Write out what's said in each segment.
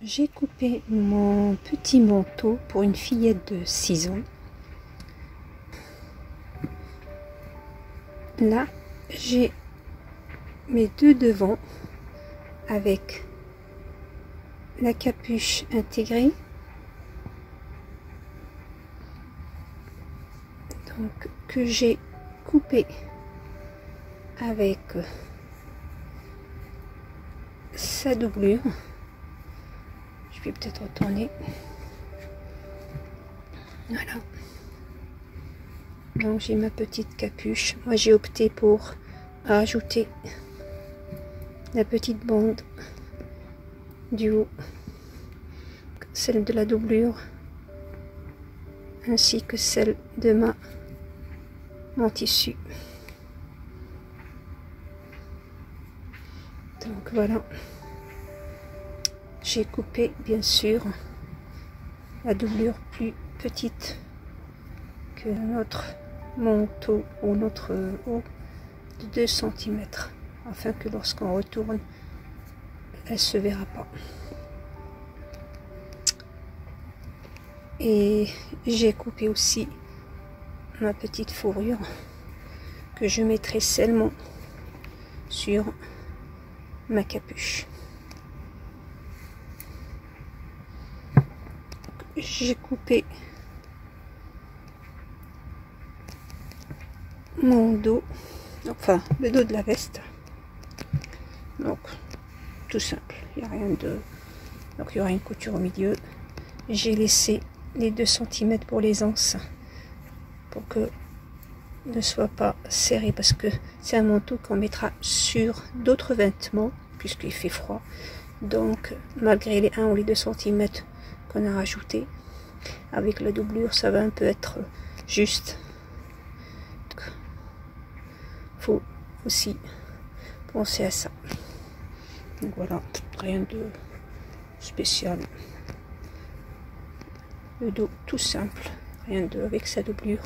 j'ai coupé mon petit manteau pour une fillette de 6 ans. Là, j'ai mes deux devants avec la capuche intégrée. Donc, que j'ai coupé avec sa doublure. Je vais peut-être retourner. Voilà. Donc j'ai ma petite capuche. Moi j'ai opté pour rajouter la petite bande du haut, celle de la doublure, ainsi que celle de mon tissu. Donc voilà. J'ai coupé bien sûr la doublure plus petite que notre manteau ou notre haut de 2 cm afin que lorsqu'on retourne elle se verra pas. Et j'ai coupé aussi ma petite fourrure que je mettrai seulement sur ma capuche. J'ai coupé mon dos, enfin le dos de la veste. Donc tout simple, il n'y a rien de... Donc il y aura une couture au milieu. J'ai laissé les 2 cm pour les anses pour que ne soit pas serré, parce que c'est un manteau qu'on mettra sur d'autres vêtements puisqu'il fait froid. Donc malgré les 1 ou les 2 cm qu'on a rajouté avec la doublure, ça va un peu être juste. Faut aussi penser à ça. Donc voilà, rien de spécial. Le dos tout simple, rien de avec sa doublure.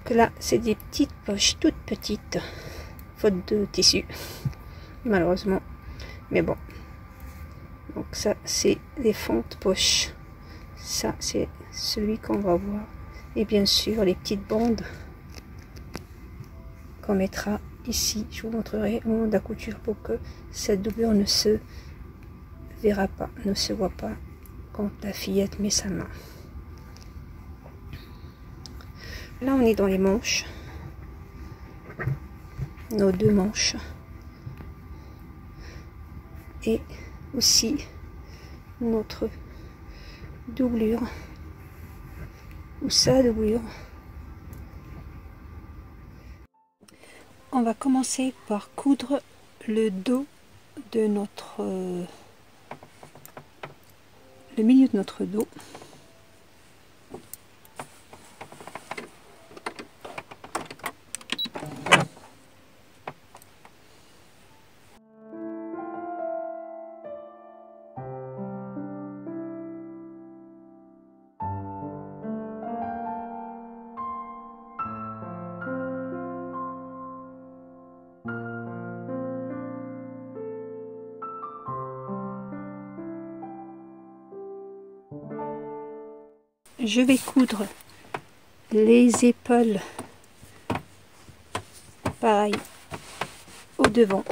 Que là c'est des petites poches toutes petites, faute de tissu malheureusement, mais bon. Donc ça c'est les fentes poches, ça c'est celui qu'on va voir, et bien sûr les petites bandes qu'on mettra ici. Je vous montrerai au moment de la couture pour que cette doublure ne se verra pas, ne se voit pas quand la fillette met sa main. Là on est dans les manches, nos 2 manches, et aussi notre doublure ou sa doublure. On va commencer par coudre le dos de notre le milieu de notre dos. Je vais coudre les épaules, pareil, au devant.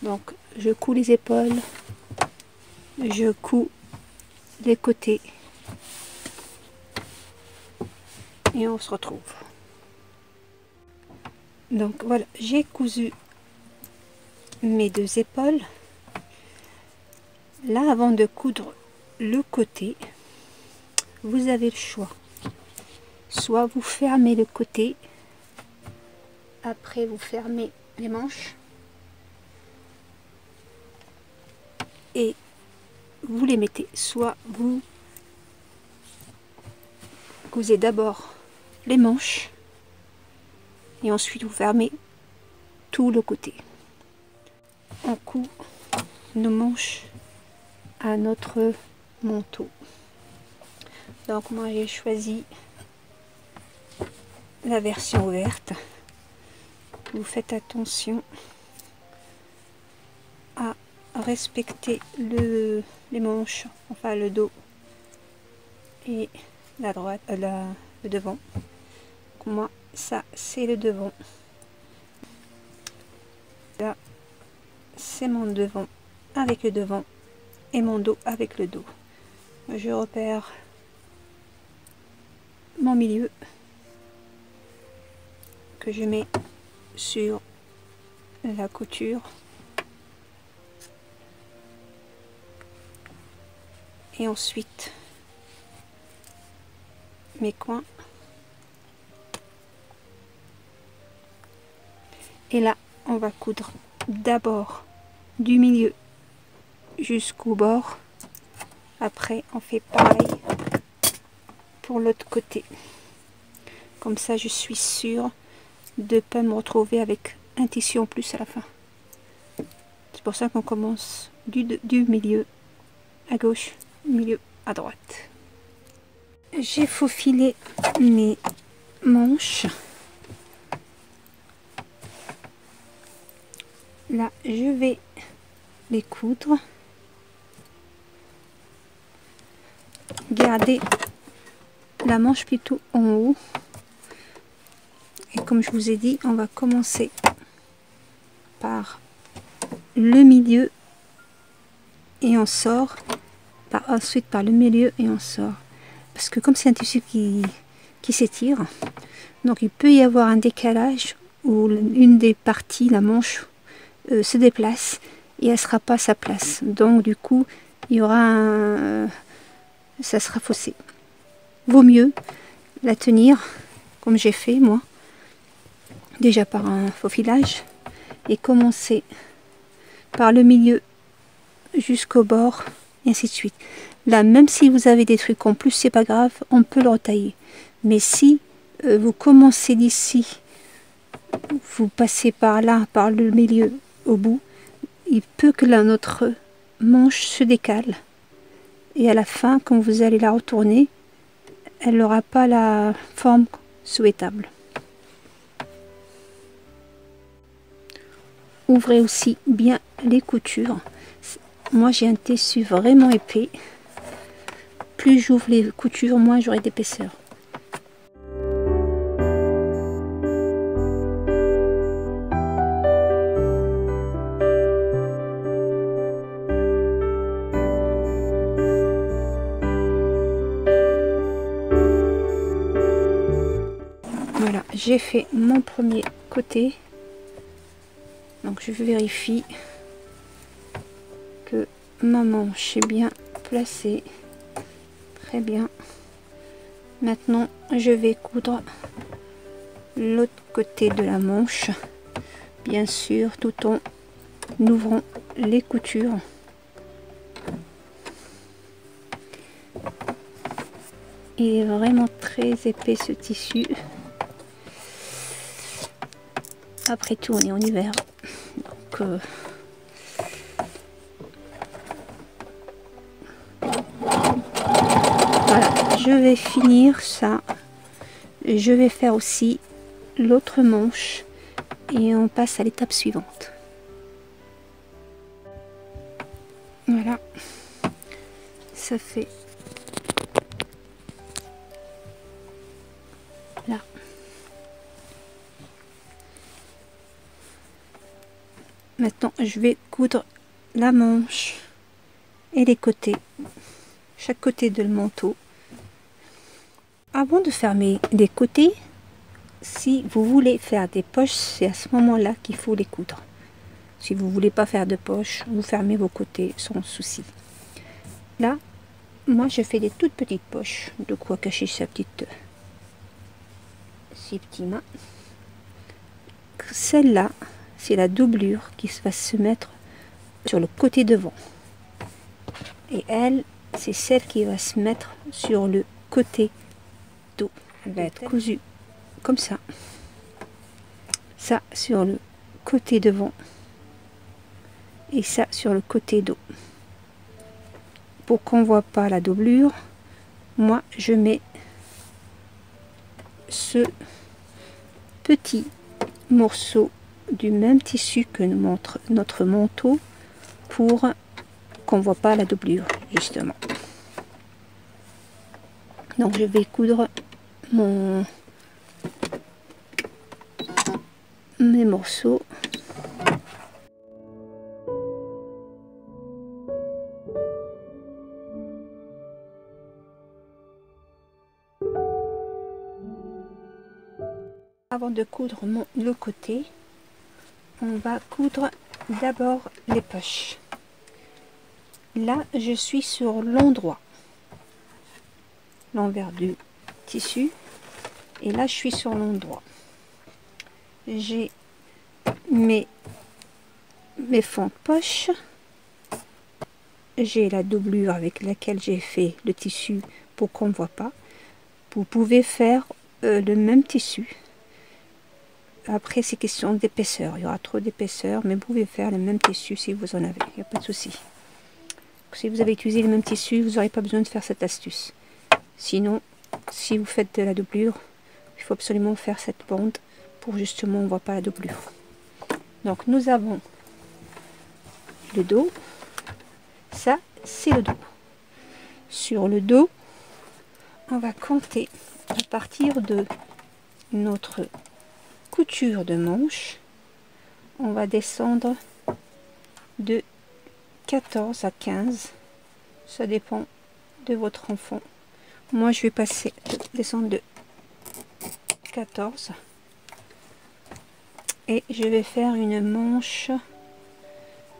Donc je couds les épaules, je couds les côtés et on se retrouve. Donc voilà, j'ai cousu mes 2 épaules. Là, avant de coudre le côté, vous avez le choix. Soit vous fermez le côté, après vous fermez les manches et vous les mettez. Soit vous cousez d'abord les manches et ensuite vous fermez tout le côté. On coud nos manches à notre manteau. Donc moi j'ai choisi la version ouverte. vous faites attention à respecter les manches, enfin le dos et la droite, le devant. Donc moi, ça c'est le devant. Là, c'est mon devant avec le devant et mon dos avec le dos. Je repère mon milieu que je mets sur la couture et ensuite mes coins, et là on va coudre d'abord du milieu jusqu'au bord. Après on fait pareil pour l'autre côté, comme ça je suis sûre de ne pas me retrouver avec un tissu en plus à la fin. C'est pour ça qu'on commence du milieu à gauche, milieu à droite. J'ai faufilé mes manches. Là, je vais les coudre. Garder la manche plutôt en haut. Et comme je vous ai dit, on va commencer par le milieu et on sort. Ensuite par le milieu et on sort. Parce que comme c'est un tissu qui s'étire, donc il peut y avoir un décalage où une des parties, la manche, se déplace et elle ne sera pas à sa place. Donc du coup, il y aura ça sera faussé. Vaut mieux la tenir comme j'ai fait moi, déjà par un faufilage, et commencer par le milieu jusqu'au bord et ainsi de suite. Là, même si vous avez des trucs en plus, c'est pas grave, on peut le retailler. Mais si vous commencez d'ici, vous passez par là, par le milieu au bout, il peut que notre manche se décale. Et à la fin, quand vous allez la retourner, elle n'aura pas la forme souhaitable. Ouvrez aussi bien les coutures. Moi, j'ai un tissu vraiment épais. Plus j'ouvre les coutures, moins j'aurai d'épaisseur. Voilà, j'ai fait mon premier côté. Donc je vérifie que ma manche est bien placée. Très bien. Maintenant, je vais coudre l'autre côté de la manche, bien sûr, tout en ouvrant les coutures. Il est vraiment très épais ce tissu. Après tout, on est en hiver. Donc, voilà, je vais finir ça. Je vais faire aussi l'autre manche et on passe à l'étape suivante. Voilà, ça fait là. Maintenant, je vais coudre la manche et les côtés, chaque côté de le manteau. Avant de fermer les côtés, si vous voulez faire des poches, c'est à ce moment-là qu'il faut les coudre. Si vous ne voulez pas faire de poches, vous fermez vos côtés sans souci. Là, moi je fais des toutes petites poches, de quoi cacher ses petites mains. Celle-là, c'est la doublure qui va se mettre sur le côté devant. Et elle, c'est celle qui va se mettre sur le côté dos. Elle va être cousue comme ça. Ça sur le côté devant. Et ça sur le côté dos. Pour qu'on ne voit pas la doublure, moi je mets ce petit morceau du même tissu que notre manteau pour qu'on ne voit pas la doublure justement. Donc je vais coudre mes morceaux. Avant de coudre le côté, on va coudre d'abord les poches. Là, je suis sur l'endroit, l'envers du tissu, et là, je suis sur l'endroit. J'ai mes fonds de poche, j'ai la doublure avec laquelle j'ai fait le tissu pour qu'on ne voit pas. Vous pouvez faire le même tissu. Après, c'est question d'épaisseur. Il y aura trop d'épaisseur, mais vous pouvez faire le même tissu si vous en avez. Il n'y a pas de souci. Si vous avez utilisé le même tissu, vous n'aurez pas besoin de faire cette astuce. Sinon, si vous faites de la doublure, il faut absolument faire cette bande pour justement on ne voit pas la doublure. Donc, nous avons le dos. Ça, c'est le dos. Sur le dos, on va compter à partir de notre couture de manche, on va descendre de 14 à 15, ça dépend de votre enfant. Moi je vais descendre de 14 et je vais faire une manche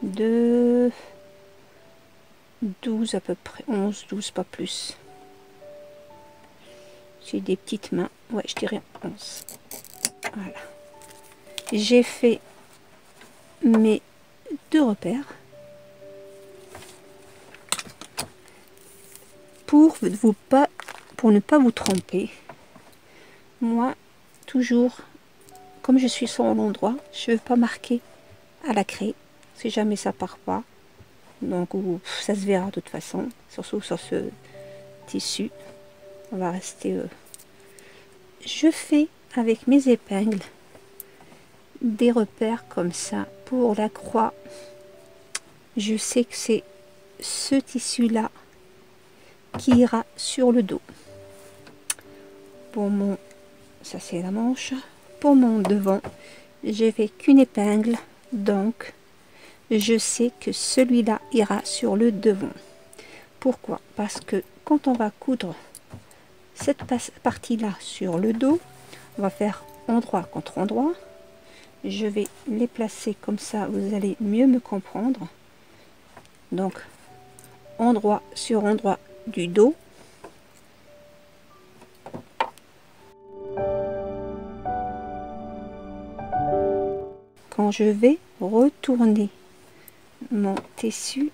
de 12 à peu près, 11, 12 pas plus. J'ai des petites mains, ouais je dirais 11. Voilà. J'ai fait mes 2 repères pour ne pas vous tromper. Moi, toujours, comme je suis sur l'endroit, je ne veux pas marquer à la craie, si jamais ça part pas. Donc, ça se verra de toute façon, surtout sur ce tissu. On va rester... Je fais avec mes épingles des repères comme ça pour la croix. Je sais que c'est ce tissu là qui ira sur le dos. Pour mon, ça c'est la manche. Pour mon devant, j'ai fait qu'une épingle, donc je sais que celui-là ira sur le devant. Pourquoi? Parce que quand on va coudre cette partie là sur le dos, on va faire endroit contre endroit. Je vais les placer comme ça, vous allez mieux me comprendre. Donc endroit sur endroit du dos. Quand je vais retourner mon tissu,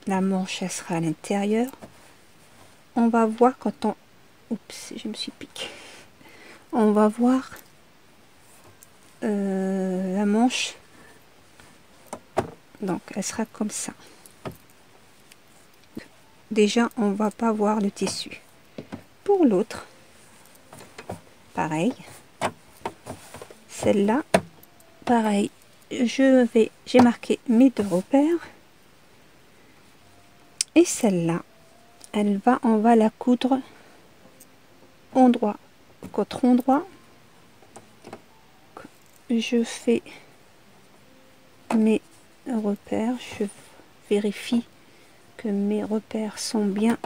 la manche elle sera à l'intérieur. On va voir quand on... Oups, je me suis piqué. On va voir la manche. Donc elle sera comme ça. Déjà on va pas voir le tissu. Pour l'autre, pareil. Celle-là, pareil. J'ai marqué mes 2 repères. Et celle-là, on va la coudre endroit contre endroit. Je fais mes repères, je vérifie que mes repères sont bien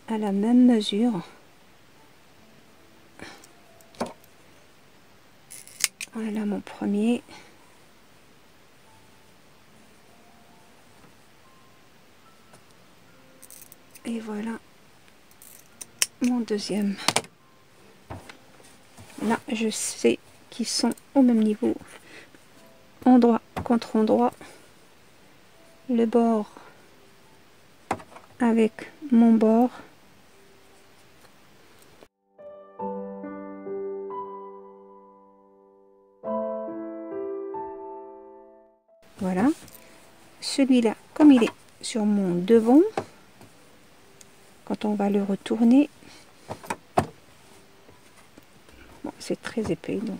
à la même mesure. Voilà mon premier. Et voilà mon deuxième. Là, je sais qu'ils sont au même niveau. Endroit contre endroit. Le bord avec mon bord. Voilà. Celui-là, comme il est sur mon devant, quand on va le retourner, bon, c'est très épais, donc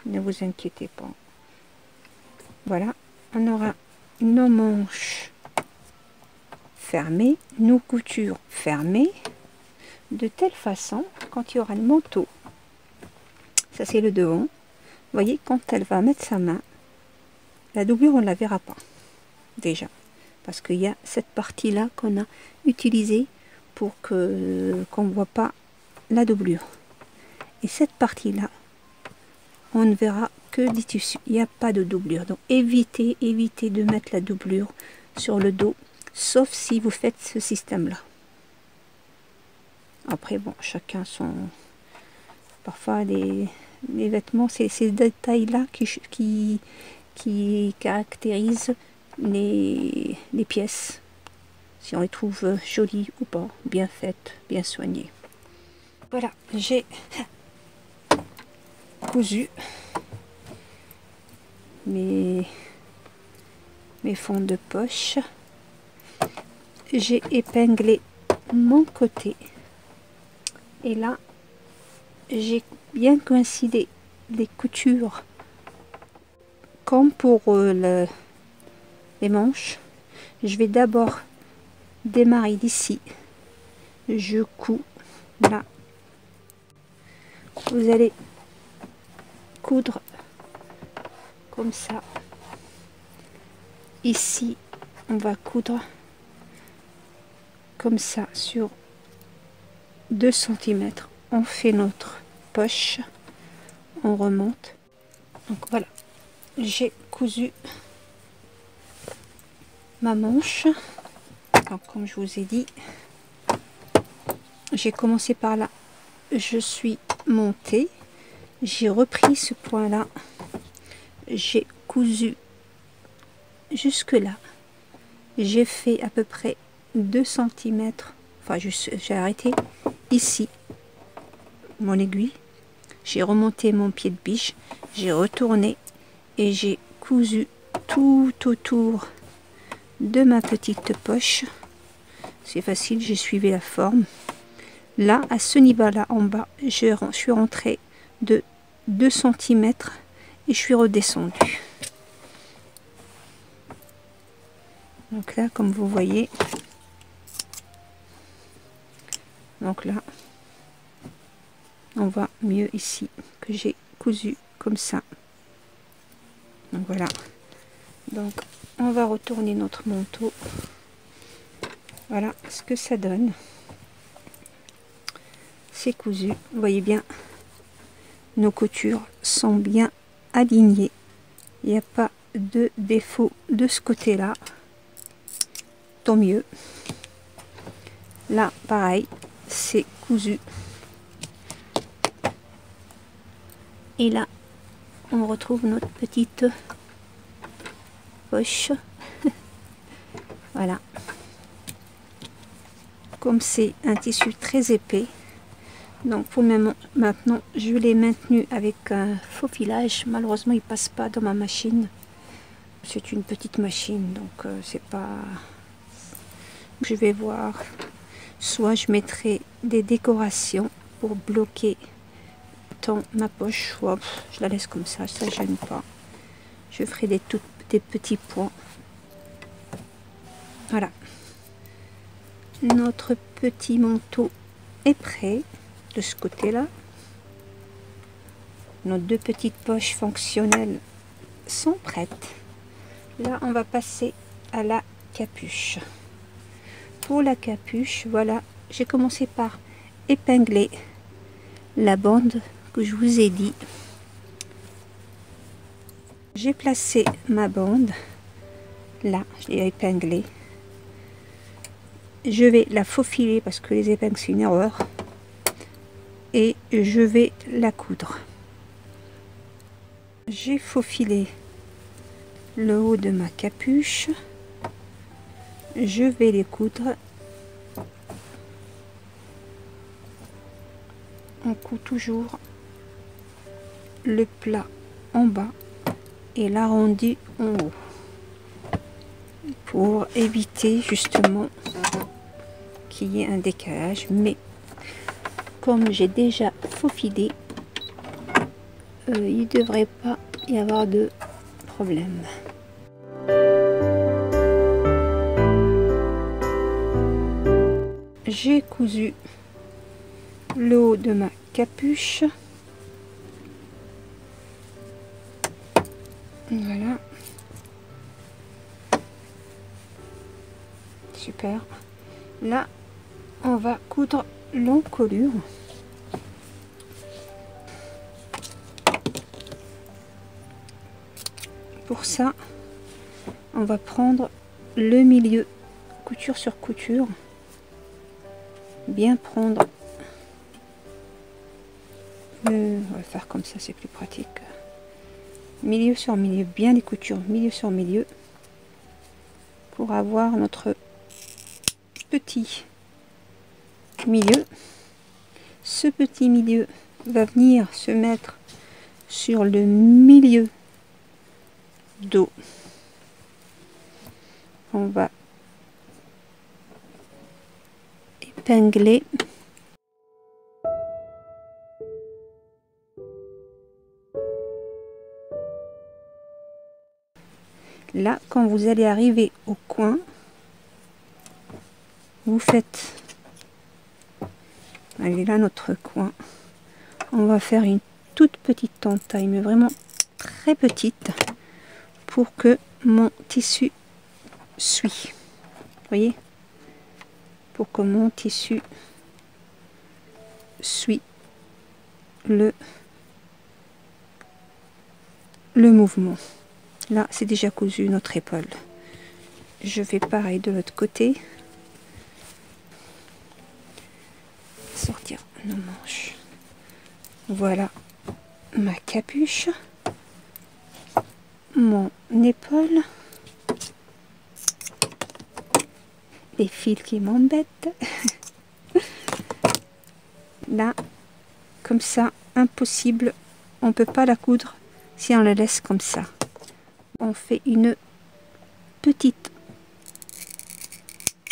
ne vous inquiétez pas. Voilà, on aura nos manches fermées, nos coutures fermées, de telle façon, quand il y aura le manteau, ça c'est le devant, vous voyez, quand elle va mettre sa main, la doublure on ne la verra pas, déjà, parce qu'il y a cette partie-là qu'on a utilisée pour qu'on ne voit pas la doublure. Et cette partie-là, on ne verra que du tissu, il n'y a pas de doublure. Donc évitez de mettre la doublure sur le dos, sauf si vous faites ce système-là. Après, bon, chacun son... Parfois, les vêtements, c'est ces détails-là qui caractérisent les pièces. Si on les trouve jolies ou pas, bien faites, bien soignées. Voilà, j'ai cousu mes fonds de poche. J'ai épinglé mon côté. Et là, j'ai bien coïncidé les coutures comme pour les manches. Je vais d'abord démarrer d'ici. Je couds là. Vous allez coudre comme ça. Ici, on va coudre comme ça sur 2 cm. On fait notre poche, on remonte. Donc voilà, j'ai cousu ma manche. Donc, comme je vous ai dit, j'ai commencé par là, je suis montée, j'ai repris ce point là, j'ai cousu jusque là, j'ai fait à peu près 2 cm, enfin j'ai arrêté ici mon aiguille, j'ai remonté mon pied de biche, j'ai retourné et j'ai cousu tout autour de ma petite poche. C'est facile, j'ai suivi la forme. Là, à ce niveau-là, en bas, je suis rentrée de 2 cm et je suis redescendue. Donc là, comme vous voyez, donc là, on voit mieux ici que j'ai cousu comme ça. Donc voilà. Donc on va retourner notre manteau. Voilà ce que ça donne. C'est cousu. Vous voyez bien, nos coutures sont bien alignées. Il n'y a pas de défaut de ce côté-là. Tant mieux. Là, pareil, c'est cousu. Et là, on retrouve notre petite poche. Voilà. Comme c'est un tissu très épais, donc pour maintenant, je l'ai maintenu avec un faux filage. Malheureusement, il passe pas dans ma machine. C'est une petite machine, donc c'est pas... Je vais voir. Soit je mettrai des décorations pour bloquer ma poche, soit je la laisse comme ça gêne pas. Je ferai des petits points. Voilà, notre petit manteau est prêt de ce côté là. Nos 2 petites poches fonctionnelles sont prêtes. Là on va passer à la capuche. Pour la capuche, voilà, j'ai commencé par épingler la bande que je vous ai dit. J'ai placé ma bande là, je l'ai épinglée. Je vais la faufiler parce que les épingles c'est une erreur et je vais la coudre. J'ai faufilé le haut de ma capuche, je vais les coudre. On coud toujours le plat en bas et l'arrondi en haut pour éviter justement qu'il y ait un décalage. Mais comme j'ai déjà faufilé il ne devrait pas y avoir de problème. J'ai cousu le haut de ma capuche. Voilà. Super. Là, on va coudre l'encolure. Pour ça, on va prendre le milieu, couture sur couture. Bien prendre. On va faire comme ça, c'est plus pratique. Milieu sur milieu, bien des coutures, milieu sur milieu, pour avoir notre petit milieu. Ce petit milieu va venir se mettre sur le milieu dos. On va épingler. Là, quand vous allez arriver au coin, vous faites, allez là notre coin, on va faire une toute petite entaille, mais vraiment très petite, pour que mon tissu suit. Vous voyez, pour que mon tissu suit le mouvement. Là, c'est déjà cousu notre épaule. Je fais pareil de l'autre côté. Sortir nos manches. Voilà ma capuche. Mon épaule. Les fils qui m'embêtent. Là, comme ça, impossible. On ne peut pas la coudre si on la laisse comme ça. On fait une petite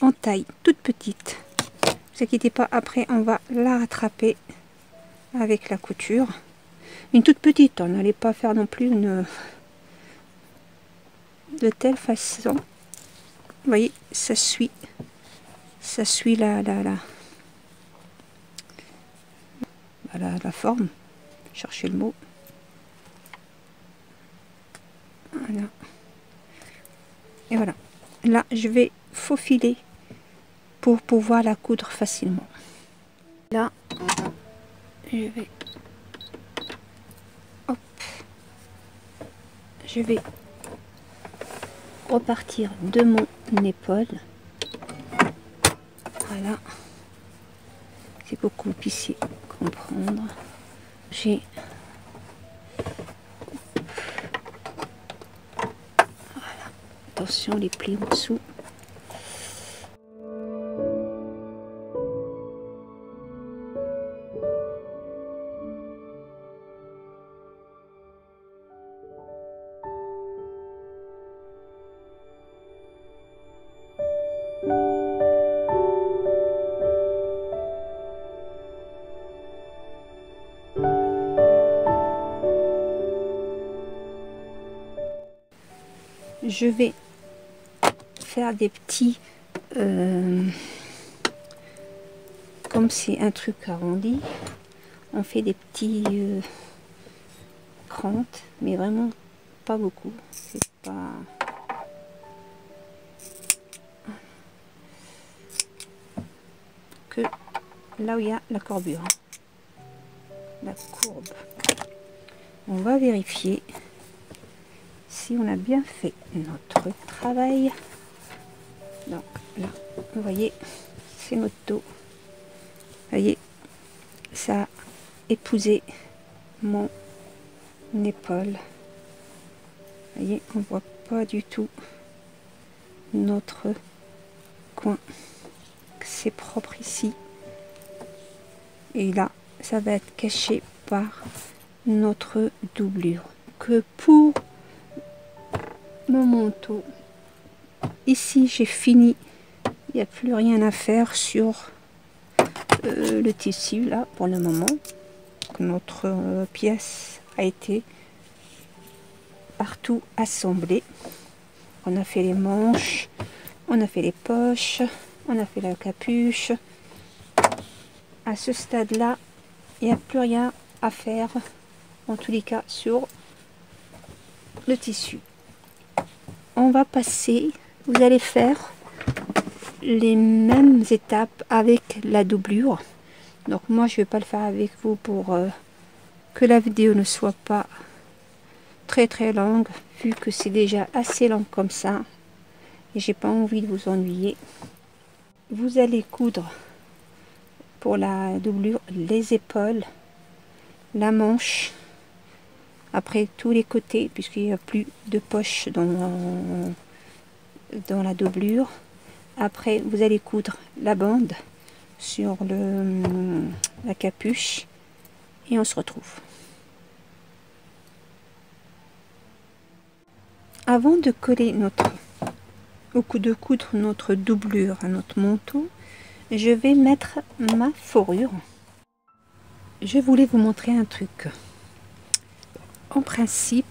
entaille, toute petite. Ne vous inquiétez pas, après on va la rattraper avec la couture. Une toute petite, on n'allait pas faire non plus une de telle façon. Vous voyez, ça suit la forme. Cherchez le mot. Voilà. Et voilà. Là, je vais faufiler pour pouvoir la coudre facilement. Là, je vais repartir de mon épaule. Voilà. C'est pour que vous puissiez comprendre. J'ai attention les plis en dessous. Je vais faire des petits comme c'est un truc arrondi, on fait des petits crentes, mais vraiment pas beaucoup. C'est pas que là où il y a la courbure, la courbe. On va vérifier si on a bien fait notre travail. Donc là, vous voyez, c'est notre dos. Vous voyez, ça a épousé mon épaule. Vous voyez, on voit pas du tout notre coin. C'est propre ici. Et là, ça va être caché par notre doublure. Que pour mon manteau, ici j'ai fini, il n'y a plus rien à faire sur le tissu là pour le moment. Notre pièce a été partout assemblé. On a fait les manches, on a fait les poches, on a fait la capuche. À ce stade-là, il n'y a plus rien à faire, en tous les cas, sur le tissu. On va passer, vous allez faire les mêmes étapes avec la doublure. Donc moi, je ne vais pas le faire avec vous pour que la vidéo ne soit pas très longue, vu que c'est déjà assez long comme ça. Et j'ai pas envie de vous ennuyer. Vous allez coudre pour la doublure les épaules, la manche, après tous les côtés, puisqu'il n'y a plus de poche dans la doublure. Après, vous allez coudre la bande sur la capuche et on se retrouve. Avant de coller de coudre notre doublure à notre manteau, je vais mettre ma fourrure. Je voulais vous montrer un truc. En principe,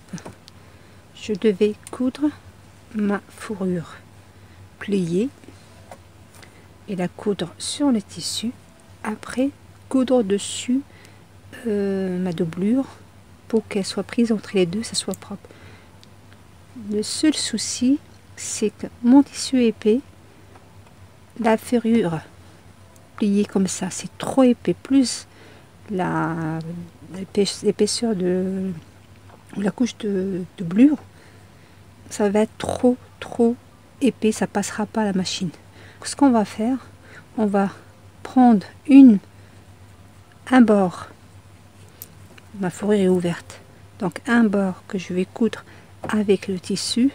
je devais coudre ma fourrure pliée et la coudre sur le tissu. Après, coudre dessus ma doublure pour qu'elle soit prise entre les deux, ça soit propre. Le seul souci, c'est que mon tissu est épais, la fourrure pliée comme ça, c'est trop épais, plus l'épaisseur de la couche de doublure, ça va être trop épais, ça passera pas à la machine. Ce qu'on va faire, on va prendre un bord, ma fourrure est ouverte, donc un bord que je vais coudre avec le tissu,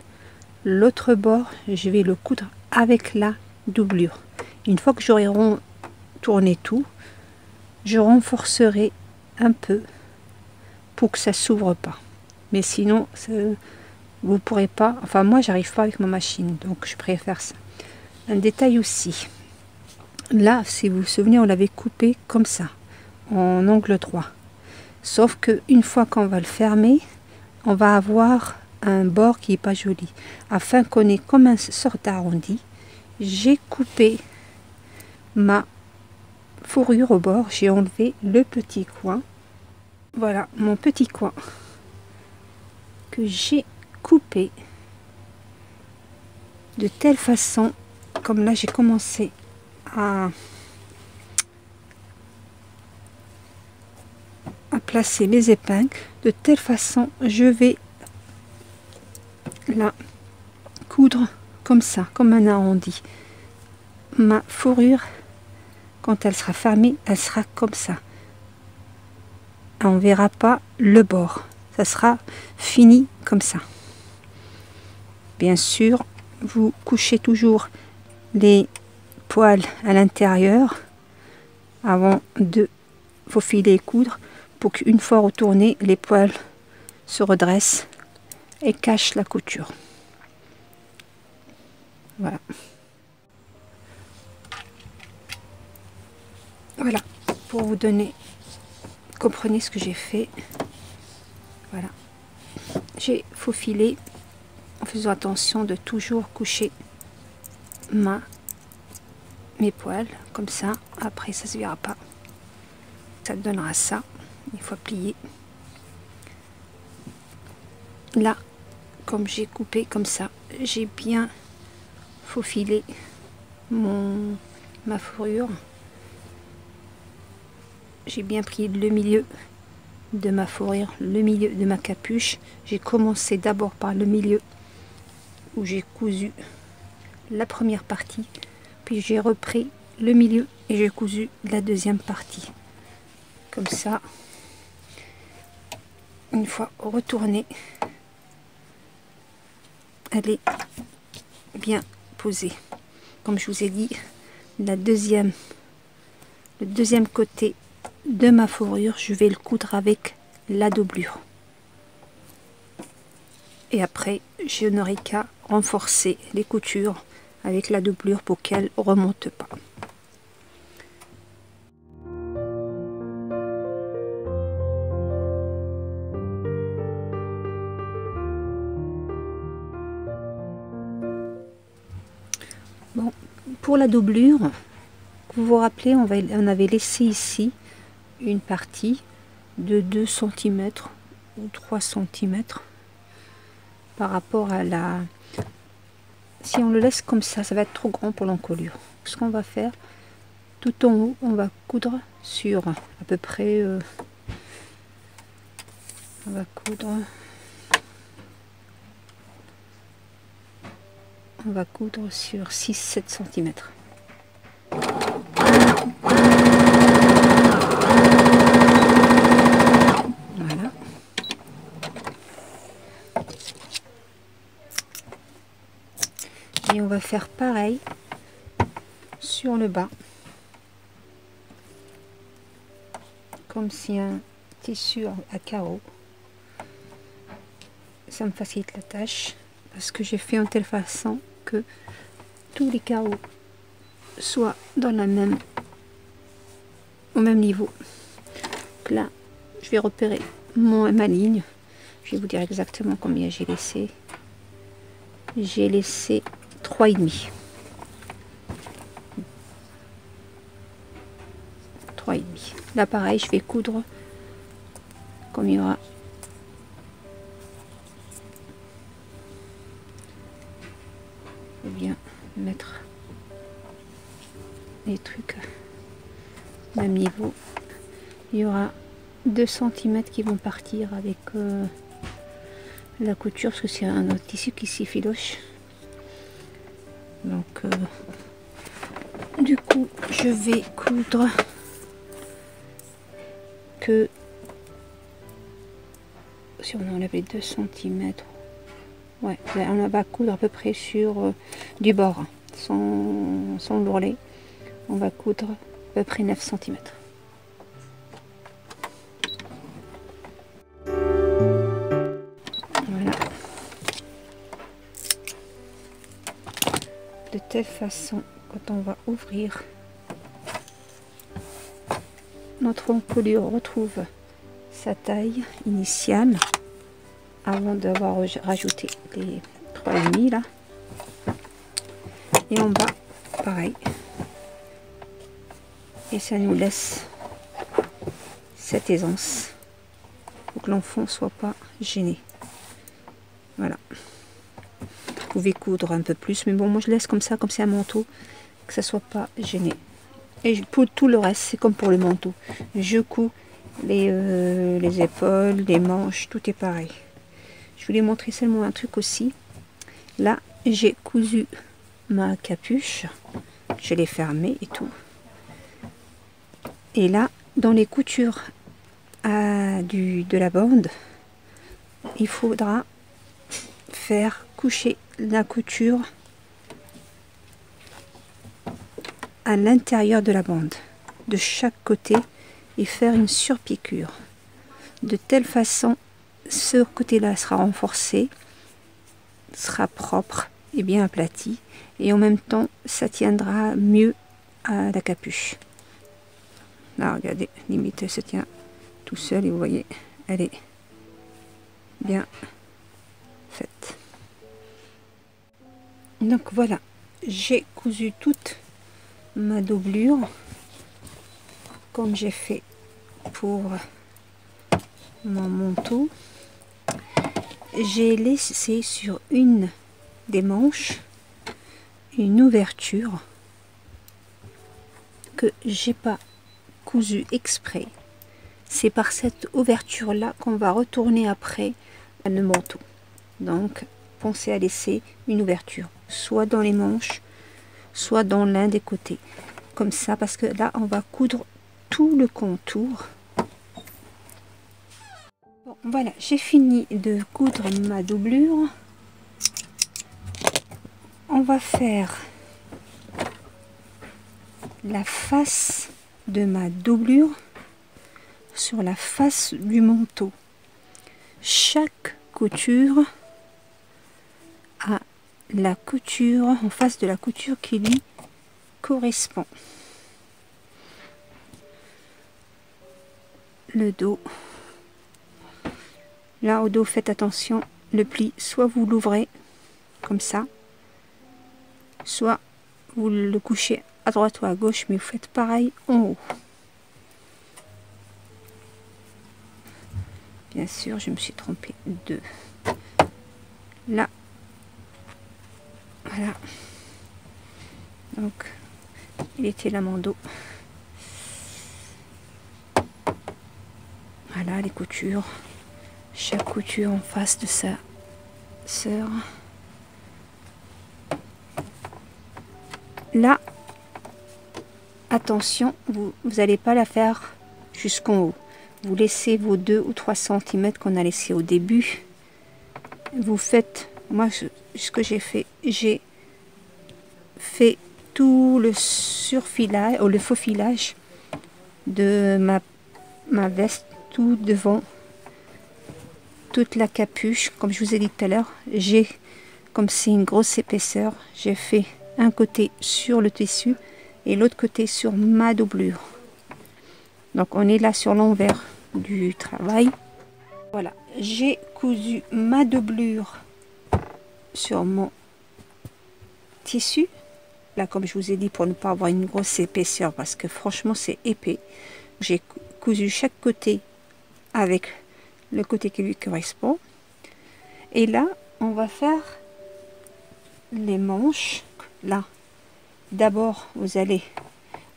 l'autre bord je vais le coudre avec la doublure. Une fois que j'aurai tourné tout, je renforcerai un peu pour que ça s'ouvre pas, mais sinon vous pourrez pas, enfin moi j'arrive pas avec ma machine, donc je préfère ça. Un détail aussi, là si vous vous souvenez, on l'avait coupé comme ça en angle droit, sauf que une fois qu'on va le fermer, on va avoir un bord qui est pas joli. Afin qu'on ait comme une sorte d'arrondi, j'ai coupé ma fourrure au bord, j'ai enlevé le petit coin. Voilà mon petit coin que j'ai coupé de telle façon, comme là j'ai commencé à placer mes épingles, de telle façon je vais la coudre comme ça, comme un arrondi. Ma fourrure, quand elle sera fermée, elle sera comme ça. On verra pas le bord, ça sera fini comme ça. Bien sûr, vous couchez toujours les poils à l'intérieur avant de faufiler et coudre, pour qu'une fois retourné, les poils se redressent et cachent la couture. Voilà. Voilà, pour vous donner, comprenez ce que j'ai fait. Voilà, j'ai faufilé en faisant attention de toujours coucher mes poils comme ça. Après ça se verra pas, ça donnera ça une fois plié. Là, comme j'ai coupé comme ça, j'ai bien faufilé ma fourrure. J'ai bien pris le milieu de ma fourrure, le milieu de ma capuche. J'ai commencé d'abord par le milieu où j'ai cousu la première partie, puis j'ai repris le milieu et j'ai cousu la deuxième partie. Comme ça, une fois retournée, elle est bien posée. Comme je vous ai dit, le deuxième côté de ma fourrure, je vais le coudre avec la doublure. Et après, je n'aurai qu'à renforcer les coutures avec la doublure pour qu'elle ne remonte pas. pour la doublure, vous vous rappelez, on avait laissé ici une partie de 2 cm ou 3 cm par rapport à la... Si on le laisse comme ça va être trop grand pour l'encolure. Ce qu'on va faire, tout en haut, on va coudre sur à peu près... on va coudre sur 6-7 cm. Voilà. Et on va faire pareil sur le bas. Comme si un tissu à carreaux. Ça me facilite la tâche parce que j'ai fait en telle façon que tous les carreaux soient dans la même, au même niveau. Donc là, je vais repérer ma ligne. Je vais vous dire exactement combien j'ai laissé. J'ai laissé 3,5. 3,5. Là, pareil, je vais coudre comme il y aura. Faut bien mettre les trucs au même niveau. Il y aura 2 cm qui vont partir avec la couture parce que c'est un autre tissu qui s'y filoche. Donc du coup je vais coudre que si on enlève les 2 cm, ouais, on va coudre à peu près sur du bord sans l'ourlet. On va coudre à peu près 9 cm. Voilà. De telle façon, quand on va ouvrir, notre encolure retrouve sa taille initiale avant d'avoir rajouté les 3,5 là. Et en bas, pareil. Et ça nous laisse cette aisance pour que l'enfant soit pas gêné. Voilà. Vous pouvez coudre un peu plus, mais bon, moi je laisse comme ça, comme c'est un manteau, que ça soit pas gêné. Et pour tout le reste, c'est comme pour le manteau. Je couds les épaules, les manches, tout est pareil. Je voulais montrer seulement un truc aussi. Là, j'ai cousu ma capuche. Je l'ai fermée et tout. Et là, dans les coutures de la bande, il faudra faire coucher la couture à l'intérieur de la bande, de chaque côté, et faire une surpiqûre. De telle façon, ce côté-là sera renforcé, sera propre et bien aplati, et en même temps, ça tiendra mieux à la capuche. Là, regardez, limite, elle se tient tout seul, et vous voyez, elle est bien faite. Donc voilà, j'ai cousu toute ma doublure comme j'ai fait pour mon manteau. J'ai laissé sur une des manches une ouverture que j'ai pas cousu exprès. C'est par cette ouverture là qu'on va retourner après le manteau. Donc pensez à laisser une ouverture soit dans les manches, soit dans l'un des côtés, comme ça, parce que là on va coudre tout le contour. Bon, voilà, j'ai fini de coudre ma doublure. On va faire la face de ma doublure sur la face du manteau. Chaque couture a la couture en face de la couture qui lui correspond. Le dos. Là au dos, faites attention, le pli, soit vous l'ouvrez comme ça, soit vous le couchez à droite ou à gauche, mais vous faites pareil en haut. Bien sûr, je me suis trompée de là. Voilà. Donc, il était là mon dos. Voilà les coutures. Chaque couture en face de sa sœur. Là, attention, vous n'allez pas la faire jusqu'en haut. Vous laissez vos 2 ou 3 cm qu'on a laissé au début. Vous faites, moi ce que j'ai fait tout le surfilage ou le faux filage de ma veste, tout devant, toute la capuche. Comme je vous ai dit tout à l'heure, comme c'est une grosse épaisseur, j'ai fait un côté sur le tissu et l'autre côté sur ma doublure. Donc on est là sur l'envers du travail. Voilà, j'ai cousu ma doublure sur mon tissu. Là, comme je vous ai dit, pour ne pas avoir une grosse épaisseur, parce que franchement c'est épais. J'ai cousu chaque côté avec le côté qui lui correspond. Et là, on va faire les manches. Là, d'abord, vous allez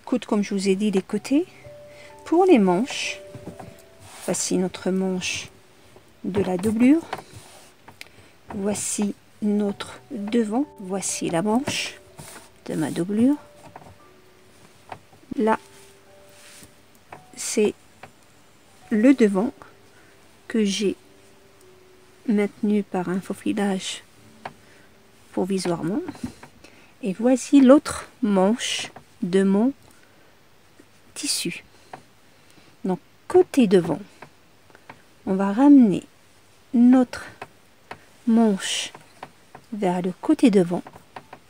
coudre, comme je vous ai dit, les côtés. Pour les manches, voici notre manche de la doublure. Voici notre devant. Voici la manche de ma doublure. Là, c'est le devant que j'ai maintenu par un faux filage provisoirement. Et voici l'autre manche de mon tissu. Donc, côté devant, on va ramener notre manche vers le côté devant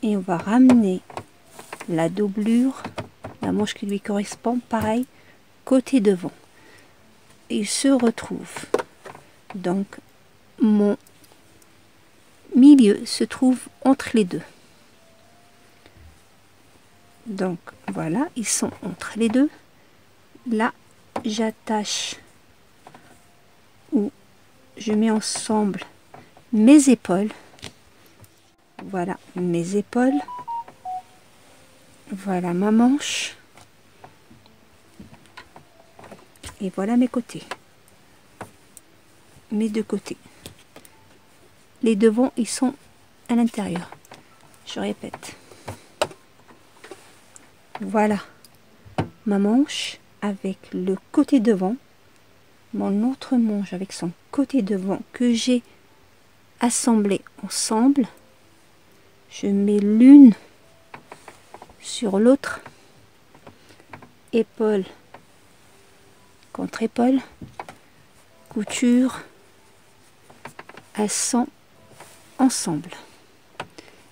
et on va ramener la doublure, la manche qui lui correspond, pareil, côté devant. Et il se retrouve. Donc, mon milieu se trouve entre les deux. Donc, voilà, ils sont entre les deux. Là, j'attache ou je mets ensemble mes épaules. Voilà mes épaules. Voilà ma manche. Et voilà mes côtés. Mes deux côtés. Les devants, ils sont à l'intérieur. Je répète. Voilà ma manche avec le côté devant. Mon autre manche avec son côté devant que j'ai assemblé ensemble. Je mets l'une sur l'autre, épaule contre épaule, couture, elles sont ensemble.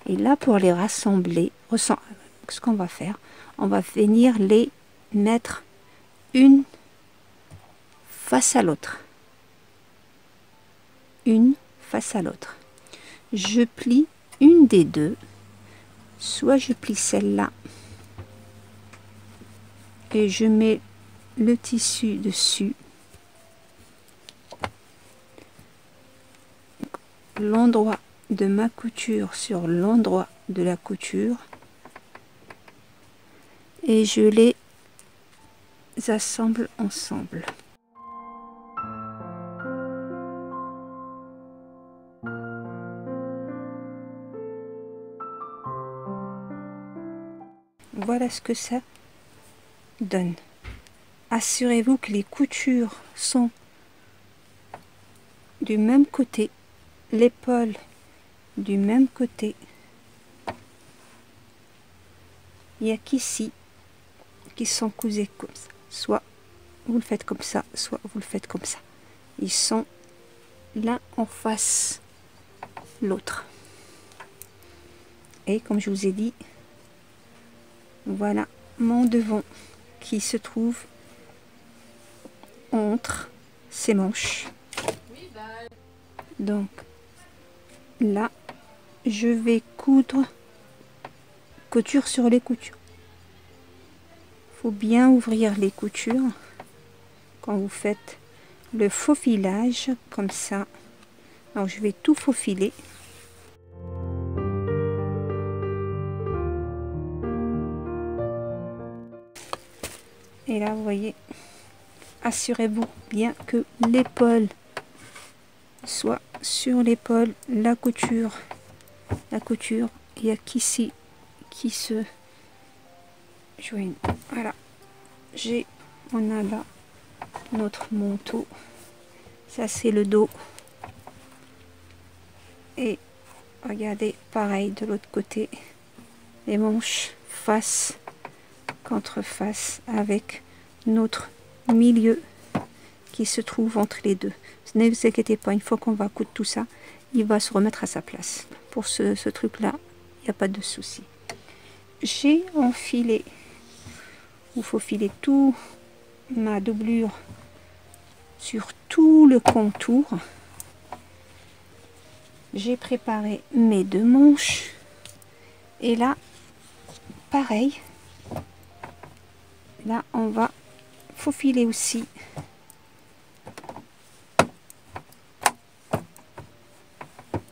Et là, pour les rassembler, ce qu'on va faire, on va venir les mettre une face à l'autre. Une face à l'autre. Je plie une des deux, soit je plie celle-là et je mets le tissu dessus, l'endroit de ma couture sur l'endroit de la couture et je les assemble ensemble. Voilà ce que ça donne. Assurez-vous que les coutures sont du même côté, l'épaule du même côté. Il n'y a qu'ici qui sont cousés comme ça. Soit vous le faites comme ça, soit vous le faites comme ça. Ils sont l'un en face l'autre. Et comme je vous ai dit, voilà mon devant qui se trouve entre ces manches. Donc là, je vais coudre couture sur les coutures. Faut bien ouvrir les coutures quand vous faites le faufilage comme ça. Donc je vais tout faufiler. Et là vous voyez, assurez-vous bien que l'épaule soit sur l'épaule, la couture, il y a qu'ici qui se joignent. Voilà, on a là notre manteau, ça c'est le dos, et regardez pareil de l'autre côté, les manches face contre face avec notre milieu qui se trouve entre les deux. Ne vous inquiétez pas, une fois qu'on va coudre tout ça, il va se remettre à sa place. Pour ce truc là, il n'y a pas de souci. J'ai enfilé, il faut filer tout ma doublure sur tout le contour. J'ai préparé mes deux manches et là pareil, là on va faufiler aussi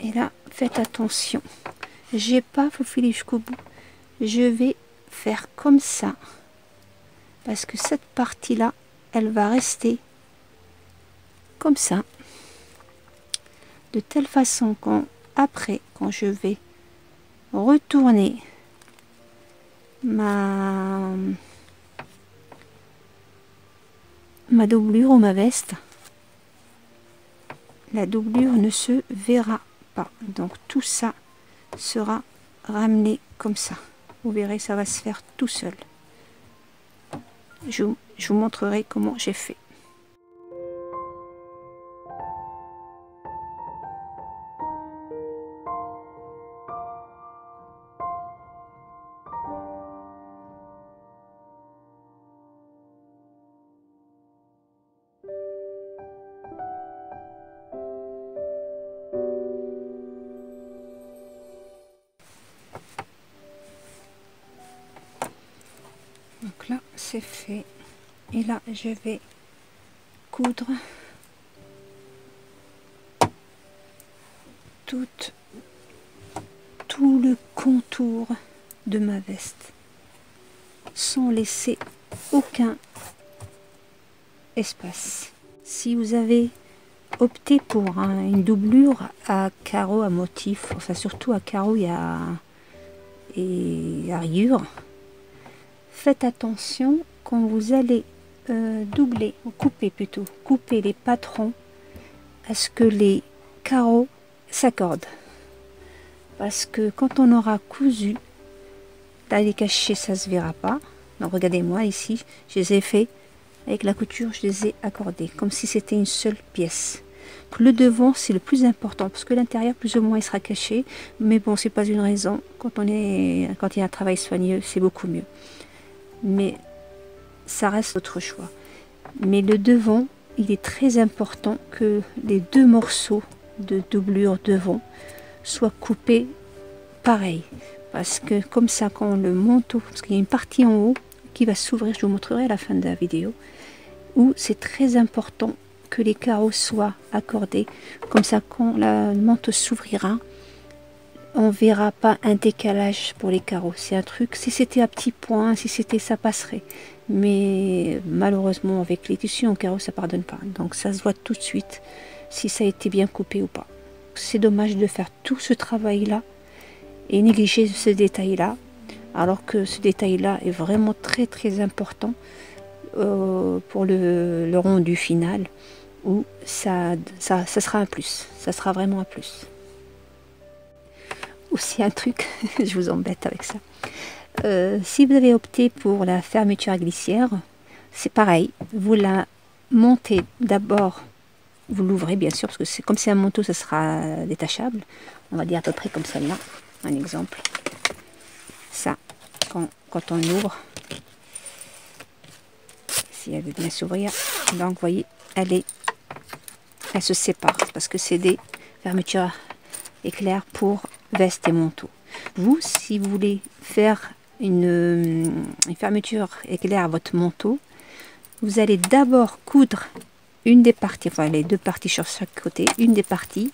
et là faites attention, j'ai pas faufilé jusqu'au bout, je vais faire comme ça parce que cette partie là elle va rester comme ça, de telle façon qu'après quand je vais retourner ma doublure ou ma veste, la doublure ne se verra pas. Donc tout ça sera ramené comme ça. Vous verrez, ça va se faire tout seul. Je vous montrerai comment j'ai fait. Donc là c'est fait et là je vais coudre tout le contour de ma veste sans laisser aucun espace. Si vous avez opté pour une doublure à carreaux, à motifs, enfin surtout à carreaux et à rayures, faites attention quand vous allez doubler, ou couper plutôt, couper les patrons, à ce que les carreaux s'accordent. Parce que quand on aura cousu, là les cachets ça se verra pas. Donc regardez-moi ici, je les ai fait avec la couture, je les ai accordés, comme si c'était une seule pièce. Le devant c'est le plus important, parce que l'intérieur plus ou moins il sera caché, mais bon c'est pas une raison, quand il y a un travail soigneux c'est beaucoup mieux. Mais ça reste votre choix. Mais le devant, il est très important que les deux morceaux de doublure devant soient coupés pareil. Parce que comme ça, quand le manteau, parce qu'il y a une partie en haut qui va s'ouvrir, je vous montrerai à la fin de la vidéo, où c'est très important que les carreaux soient accordés. Comme ça, quand le manteau s'ouvrira, on verra pas un décalage pour les carreaux. C'est un truc, si c'était à petits points, si c'était, ça passerait. Mais malheureusement, avec les tissus en carreaux, ça pardonne pas. Donc ça se voit tout de suite si ça a été bien coupé ou pas. C'est dommage de faire tout ce travail-là et négliger ce détail-là, alors que ce détail-là est vraiment très très important pour le rendu final, où ça sera un plus. Ça sera vraiment un plus. Aussi un truc, je vous embête avec ça. Si vous avez opté pour la fermeture à glissière, c'est pareil. Vous la montez d'abord, vous l'ouvrez bien sûr, parce que c'est comme c'est un manteau, ça sera détachable. On va dire à peu près comme celle-là, un exemple. Ça, quand on ouvre, si elle veut bien s'ouvrir, donc vous voyez, elle se sépare, parce que c'est des fermetures éclairs pour veste et manteau. Vous, si vous voulez faire une fermeture éclair à votre manteau, vous allez d'abord coudre une des parties, enfin les deux parties sur chaque côté, une des parties.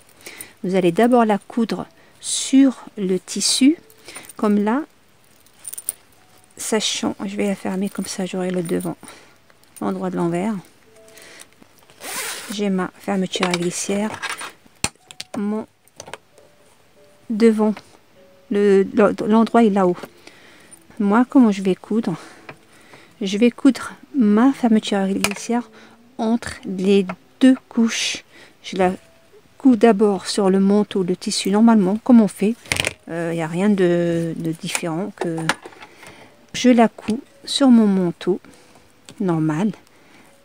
Vous allez d'abord la coudre sur le tissu, comme là, sachant, je vais la fermer comme ça, j'aurai le devant, l'endroit de l'envers. J'ai ma fermeture à glissière, mon devant, l'endroit est là-haut. Moi, comment je vais coudre? Je vais coudre ma fermeture à glissière entre les deux couches. Je la couds d'abord sur le manteau, le tissu, normalement, comme on fait. Il n'y a rien de différent que je la couds sur mon manteau, normal.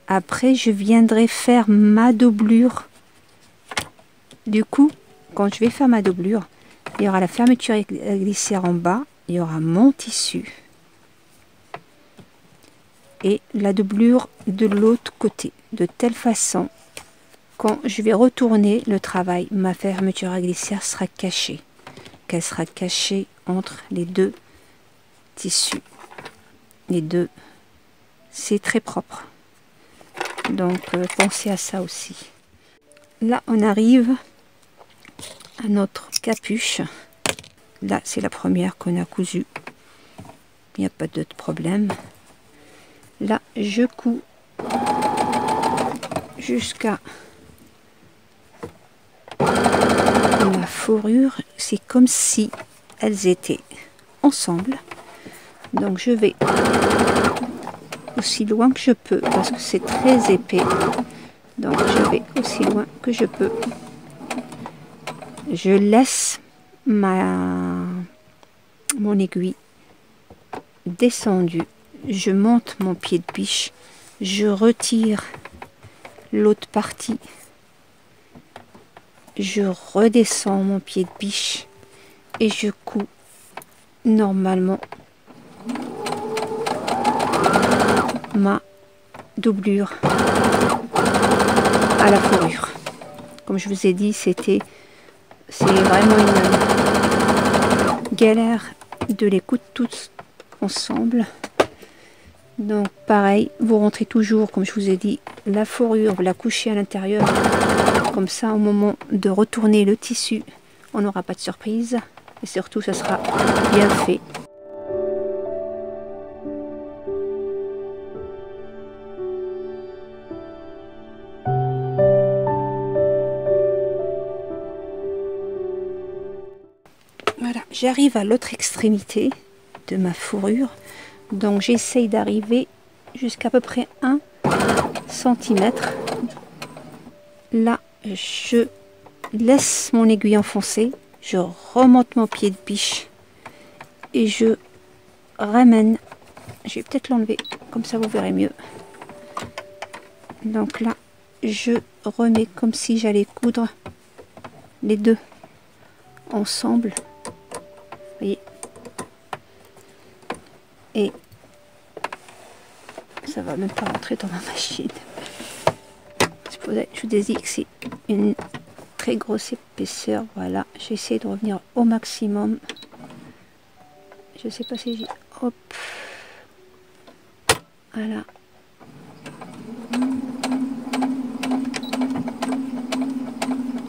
Après, je viendrai faire ma doublure. Du coup, quand je vais faire ma doublure, il y aura la fermeture à glissière en bas, il y aura mon tissu et la doublure de l'autre côté, de telle façon quand je vais retourner le travail, ma fermeture à glissière sera cachée, qu'elle sera cachée entre les deux tissus, les deux. C'est très propre, donc pensez à ça aussi. Là on arrive à notre capuche. Là c'est la première qu'on a cousue, il n'y a pas d'autre problème. Là je couds jusqu'à la fourrure, c'est comme si elles étaient ensemble. Donc je vais aussi loin que je peux parce que c'est très épais, donc je vais aussi loin que je peux. Je laisse mon aiguille descendue, je monte mon pied de biche, je retire l'autre partie, je redescends mon pied de biche et je couds normalement ma doublure à la fourrure. Comme je vous ai dit, c'est vraiment une galère de les coudre toutes ensemble. Donc pareil, vous rentrez toujours, comme je vous ai dit, la fourrure, vous la couchez à l'intérieur, comme ça au moment de retourner le tissu, on n'aura pas de surprise et surtout ça sera bien fait. Voilà, j'arrive à l'autre extrémité de ma fourrure, donc j'essaye d'arriver jusqu'à peu près 1 cm. Là, je laisse mon aiguille enfoncée, je remonte mon pied de biche et je ramène. Je vais peut-être l'enlever, comme ça vous verrez mieux. Donc là, je remets comme si j'allais coudre les deux ensemble. Vous voyez, et ça va même pas rentrer dans ma machine. Je vous dis que c'est une très grosse épaisseur. Voilà, j'essaie de revenir au maximum. Je sais pas si j'ai... Hop, voilà.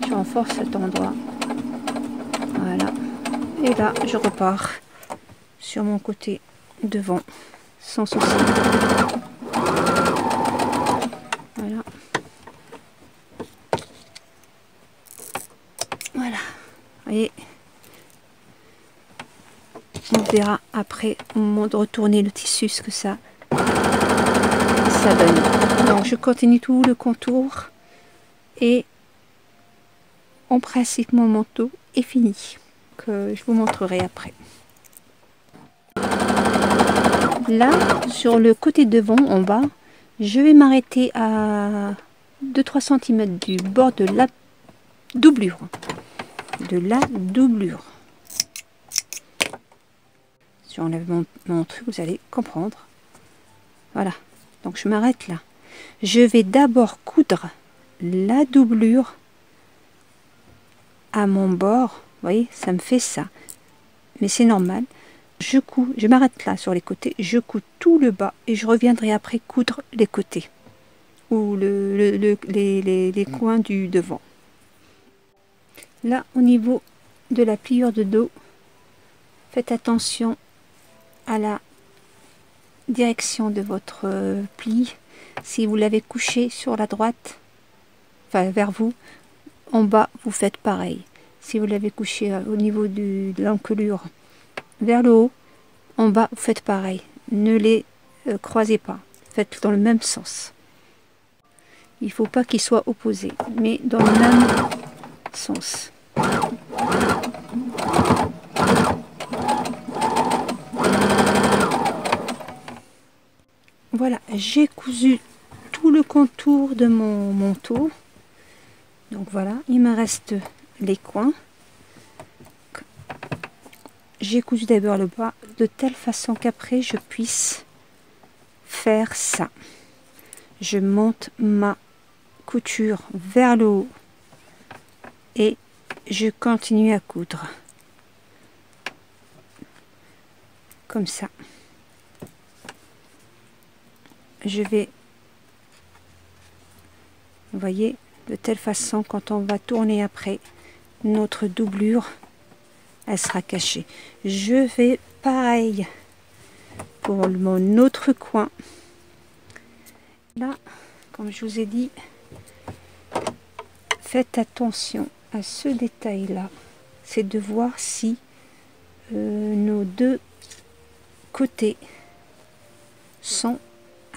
Je renforce cet endroit. Voilà. Et là, je repars sur mon côté devant, sans souci. Voilà. Voilà. Vous voyez. On verra après, au moment de retourner le tissu, ce que ça donne. Donc, je continue tout le contour. Et en principe, mon manteau est fini. Que je vous montrerai après. Là, sur le côté devant, en bas, je vais m'arrêter à 2-3 cm du bord de la doublure. Si j'enlève mon truc, vous allez comprendre. Voilà, donc je m'arrête là. Je vais d'abord coudre la doublure à mon bord. Vous voyez, ça me fait ça. Mais c'est normal. Je couds, je m'arrête là sur les côtés, je couds tout le bas et je reviendrai après coudre les côtés ou les coins du devant. Là, au niveau de la pliure de dos, faites attention à la direction de votre pli. Si vous l'avez couché sur la droite, enfin vers vous, en bas, vous faites pareil. Si vous l'avez couché au niveau de l'encolure vers le haut, en bas, vous faites pareil. Ne les croisez pas. Faites dans le même sens. Il ne faut pas qu'ils soient opposés, mais dans le même sens. Voilà, j'ai cousu tout le contour de mon manteau. Donc voilà, il me reste les coins. J'ai cousu d'abord le bas de telle façon qu'après je puisse faire ça. Je monte ma couture vers le haut et je continue à coudre comme ça. Je vais, vous voyez, de telle façon quand on va tourner après notre doublure, elle sera cachée. Je vais pareil pour mon autre coin. Là, comme je vous ai dit, faites attention à ce détail là, c'est de voir si nos deux côtés sont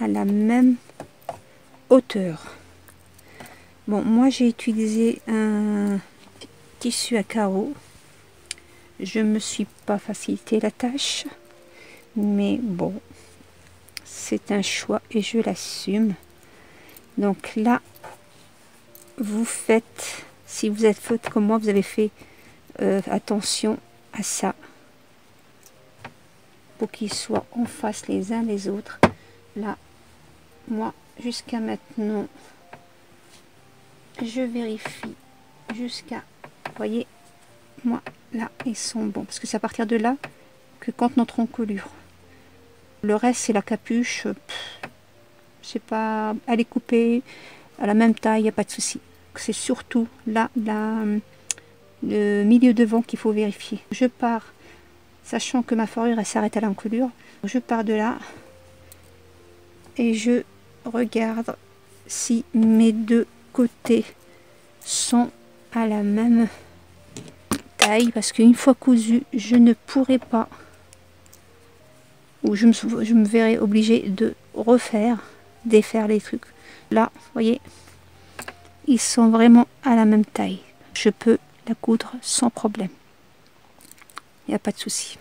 à la même hauteur. Bon, moi j'ai utilisé un tissu à carreaux. Je me suis pas facilité la tâche, mais bon, c'est un choix et je l'assume. Donc là, vous faites, si vous êtes faute comme moi, vous avez fait attention à ça pour qu'ils soient en face les uns les autres. Là, moi, jusqu'à maintenant, je vérifie jusqu'à, voyez, moi, là, ils sont bons. Parce que c'est à partir de là que quand notre encolure. Le reste, c'est la capuche. C'est pas, elle est coupée à la même taille, il n'y a pas de souci. C'est surtout là, le milieu devant qu'il faut vérifier. Je pars, sachant que ma fourrure, elle s'arrête à l'encolure. Je pars de là et je regarde si mes deux côtés sont à la même taille, parce qu'une fois cousu, je ne pourrai pas, ou je me verrai obligée de défaire les trucs. Là, vous voyez, ils sont vraiment à la même taille. Je peux la coudre sans problème. Il n'y a pas de souci.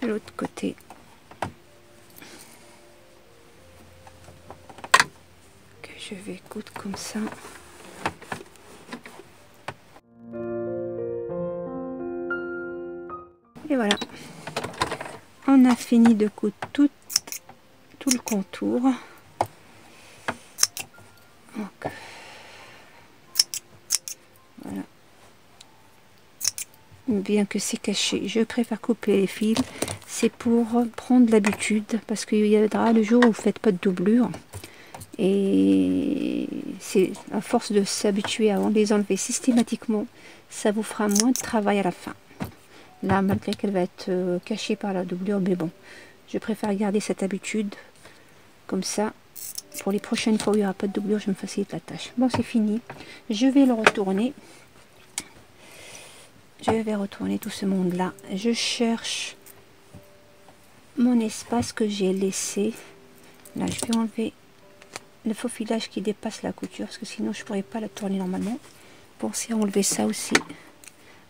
De l'autre côté, que je vais coudre comme ça. Et voilà, on a fini de coudre tout le contour. Donc, voilà. Bien que c'est caché, je préfère couper les fils. C'est pour prendre l'habitude, parce qu'il y aura le jour où vous ne faites pas de doublure. Et c'est à force de s'habituer à les enlever systématiquement, ça vous fera moins de travail à la fin. Là, malgré qu'elle va être cachée par la doublure, mais bon, je préfère garder cette habitude. Comme ça, pour les prochaines fois où il n'y aura pas de doublure, je me facilite la tâche. Bon, c'est fini. Je vais le retourner. Je vais retourner tout ce monde-là. Je cherche mon espace que j'ai laissé. Là, je vais enlever le faux filage qui dépasse la couture, parce que sinon je ne pourrais pas la tourner normalement. Pensez à enlever ça aussi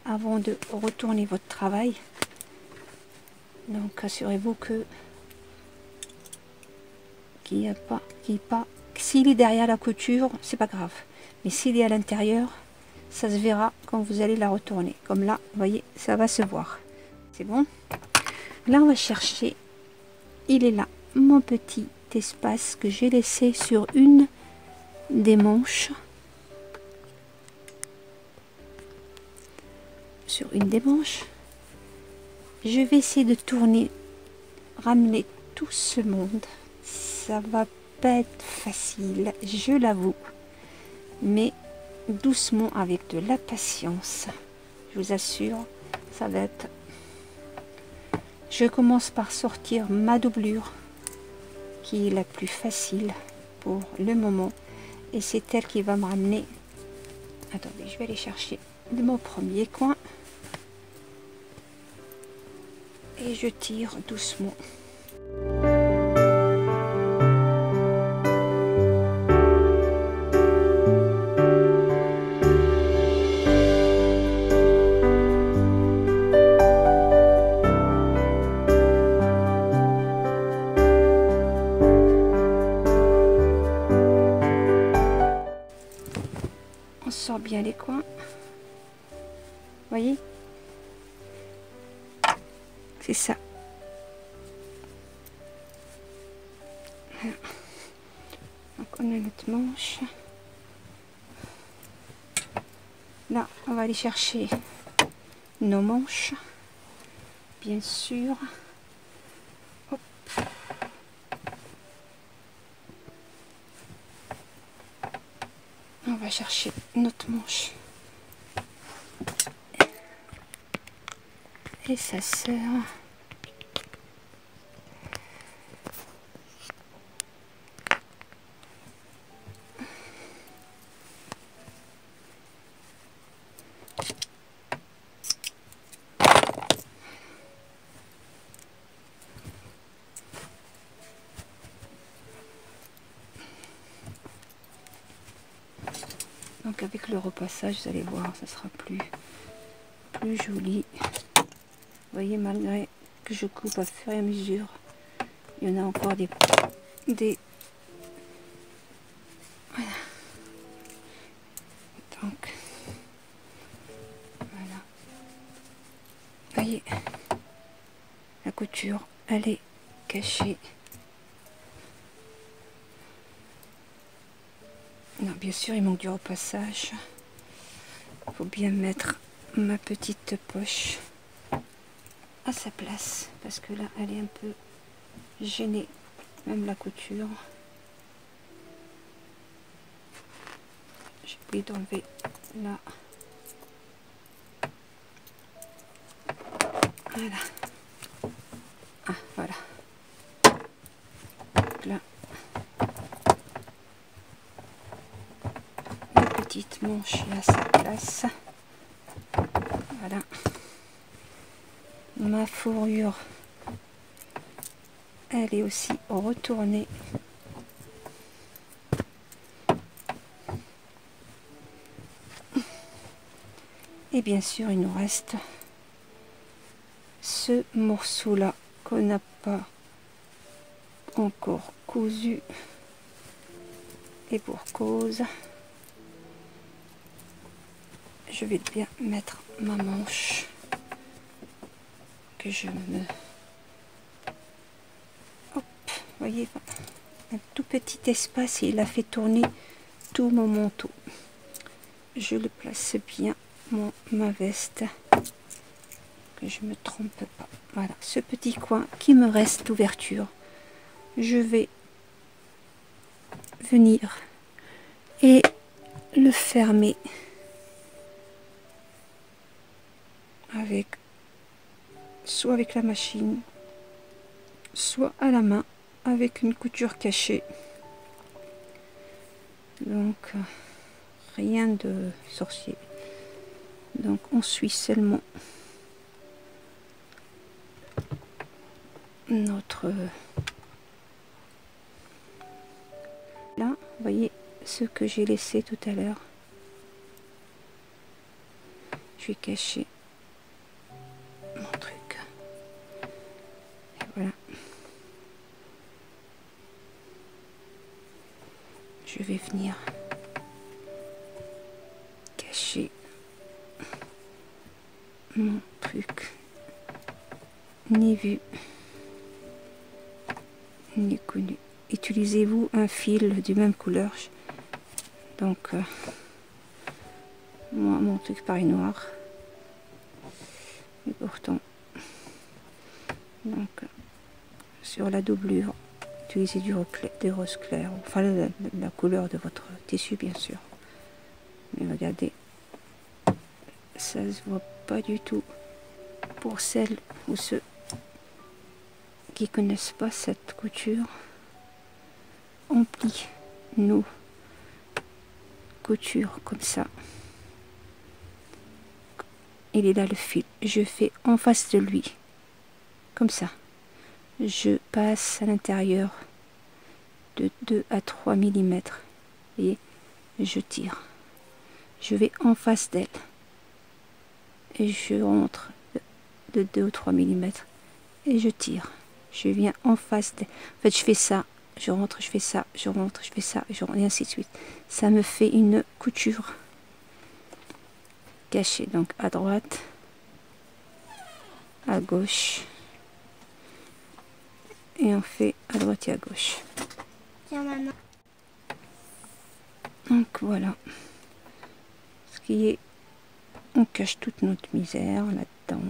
avant de retourner votre travail. Donc assurez-vous que qu'il n'y a pas, s'il est derrière la couture, c'est pas grave, mais s'il est à l'intérieur, ça se verra quand vous allez la retourner. Comme là, vous voyez, ça va se voir. C'est bon. Là, on va chercher. Il est là, mon petit espace que j'ai laissé sur une des manches. Sur une des manches. Je vais essayer de tourner, ramener tout ce monde. Ça va pas être facile, je l'avoue. Mais doucement, avec de la patience, je vous assure, ça va être... Je commence par sortir ma doublure, qui est la plus facile pour le moment. Et c'est elle qui va me ramener... Attendez, je vais aller chercher de mon premier coin. Et je tire doucement. On sort bien les coins. Voyez? C'est ça. Voilà. Donc on a notre manche. Là, on va aller chercher nos manches, bien sûr. Hop. On va chercher notre manche et sa sœur. Donc avec le repassage, vous allez voir, ça sera plus joli. Vous voyez, malgré que je coupe à fur et à mesure, il y en a encore des voilà. Donc voilà. Vous voyez, la couture, elle est cachée. Non, bien sûr, il manque du repassage. Il faut bien mettre ma petite poche à sa place, parce que là, elle est un peu gênée, même la couture. J'ai oublié d'enlever là. Voilà. Ah, voilà. Donc là. Petite manche à sa place. Voilà. Ma fourrure, elle est aussi retournée. Et bien sûr, il nous reste ce morceau-là qu'on n'a pas encore cousu. Et pour cause, je vais bien mettre ma manche que je me... Hop, voyez, un tout petit espace et il a fait tourner tout mon manteau. Je le place bien, ma veste, que je me trompe pas. Voilà, ce petit coin qui me reste d'ouverture, je vais venir et le fermer avec soit avec la machine, soit à la main avec une couture cachée. Donc rien de sorcier. Donc on suit seulement notre... Là, vous voyez ce que j'ai laissé tout à l'heure. Je vais cacher mon truc. Et voilà. Je vais venir cacher mon truc, ni vu ni connu. Utilisez-vous un fil du même couleur. Donc moi mon truc paraît noir, et pourtant donc sur la doublure utilisez des roses clairs, enfin la couleur de votre tissu bien sûr. Mais regardez, ça se voit pas du tout. Pour celles ou ceux qui connaissent pas cette couture, on plie nos coutures comme ça. Il est là le fil, je fais en face de lui comme ça, je passe à l'intérieur de 2 à 3 mm et je tire, je vais en face d'elle et je rentre de 2 ou 3 mm et je tire, je viens en face d'elle. En fait je fais ça, je rentre, je fais ça, je rentre, je fais ça, et ainsi de suite. Ça me fait une couture cachée, donc à droite, à gauche, et on fait à droite et à gauche. Tiens, maman. Donc voilà, ce qui est, on cache toute notre misère là-dedans.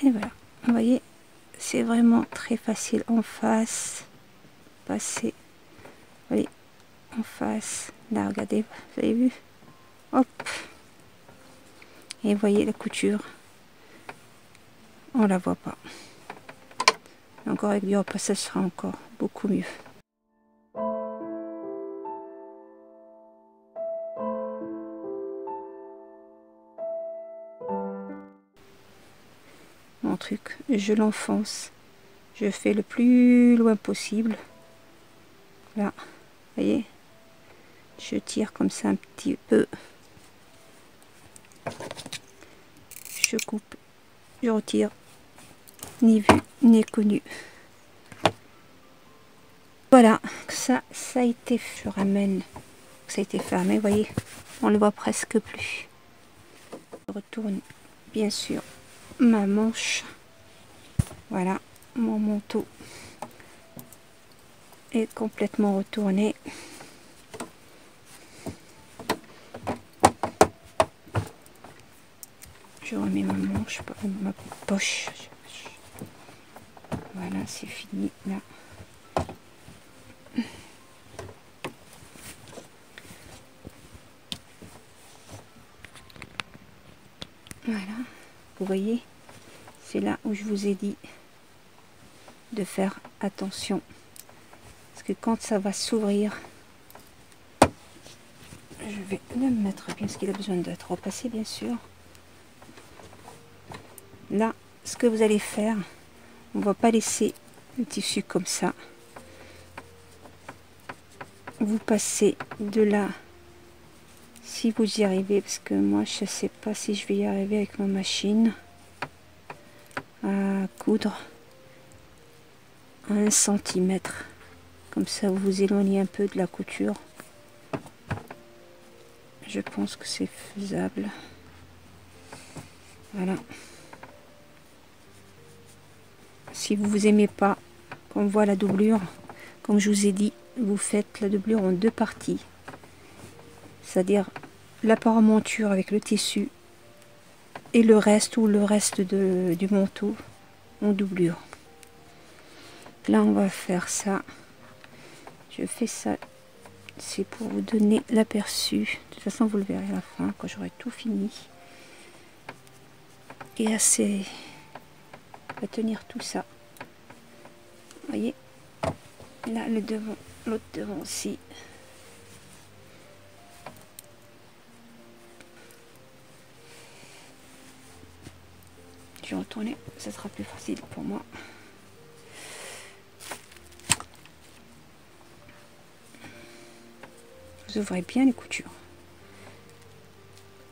Et voilà, vous voyez, c'est vraiment très facile. En face, passer, allez, en face, là regardez, vous avez vu, hop, et vous voyez la couture, on la voit pas. Encore avec du repassage, ça sera encore beaucoup mieux. Mon truc, je l'enfonce, je fais le plus loin possible. Là, vous voyez, je tire comme ça un petit peu, je coupe, je retire, ni vu ni connu. Voilà, ça a été, je ramène, ça a été fermé, vous voyez, on le voit presque plus. Je retourne bien sûr ma manche, voilà, mon manteau est complètement retourné. Je remets ma manche, ma poche, voilà, c'est fini là. Voilà, vous voyez, c'est là où je vous ai dit de faire attention, parce que quand ça va s'ouvrir, je vais le mettre bien, ce qu'il a besoin d'être repassé bien sûr. Là, ce que vous allez faire, on ne va pas laisser le tissu comme ça. Vous passez de là, si vous y arrivez, parce que moi je ne sais pas si je vais y arriver avec ma machine à coudre, à 1 cm. Comme ça vous vous éloignez un peu de la couture. Je pense que c'est faisable. Voilà. Si vous aimez pas qu'on voit la doublure, comme je vous ai dit, vous faites la doublure en 2 parties. C'est-à-dire la paramonture avec le tissu et le reste ou le reste du manteau en doublure. Là on va faire ça. Je fais ça, c'est pour vous donner l'aperçu. De toute façon vous le verrez à la fin quand j'aurai tout fini. Et assez à tenir tout ça. Vous voyez, là le devant, l'autre devant aussi. Je vais retourner, ça sera plus facile pour moi. Vous ouvrez bien les coutures.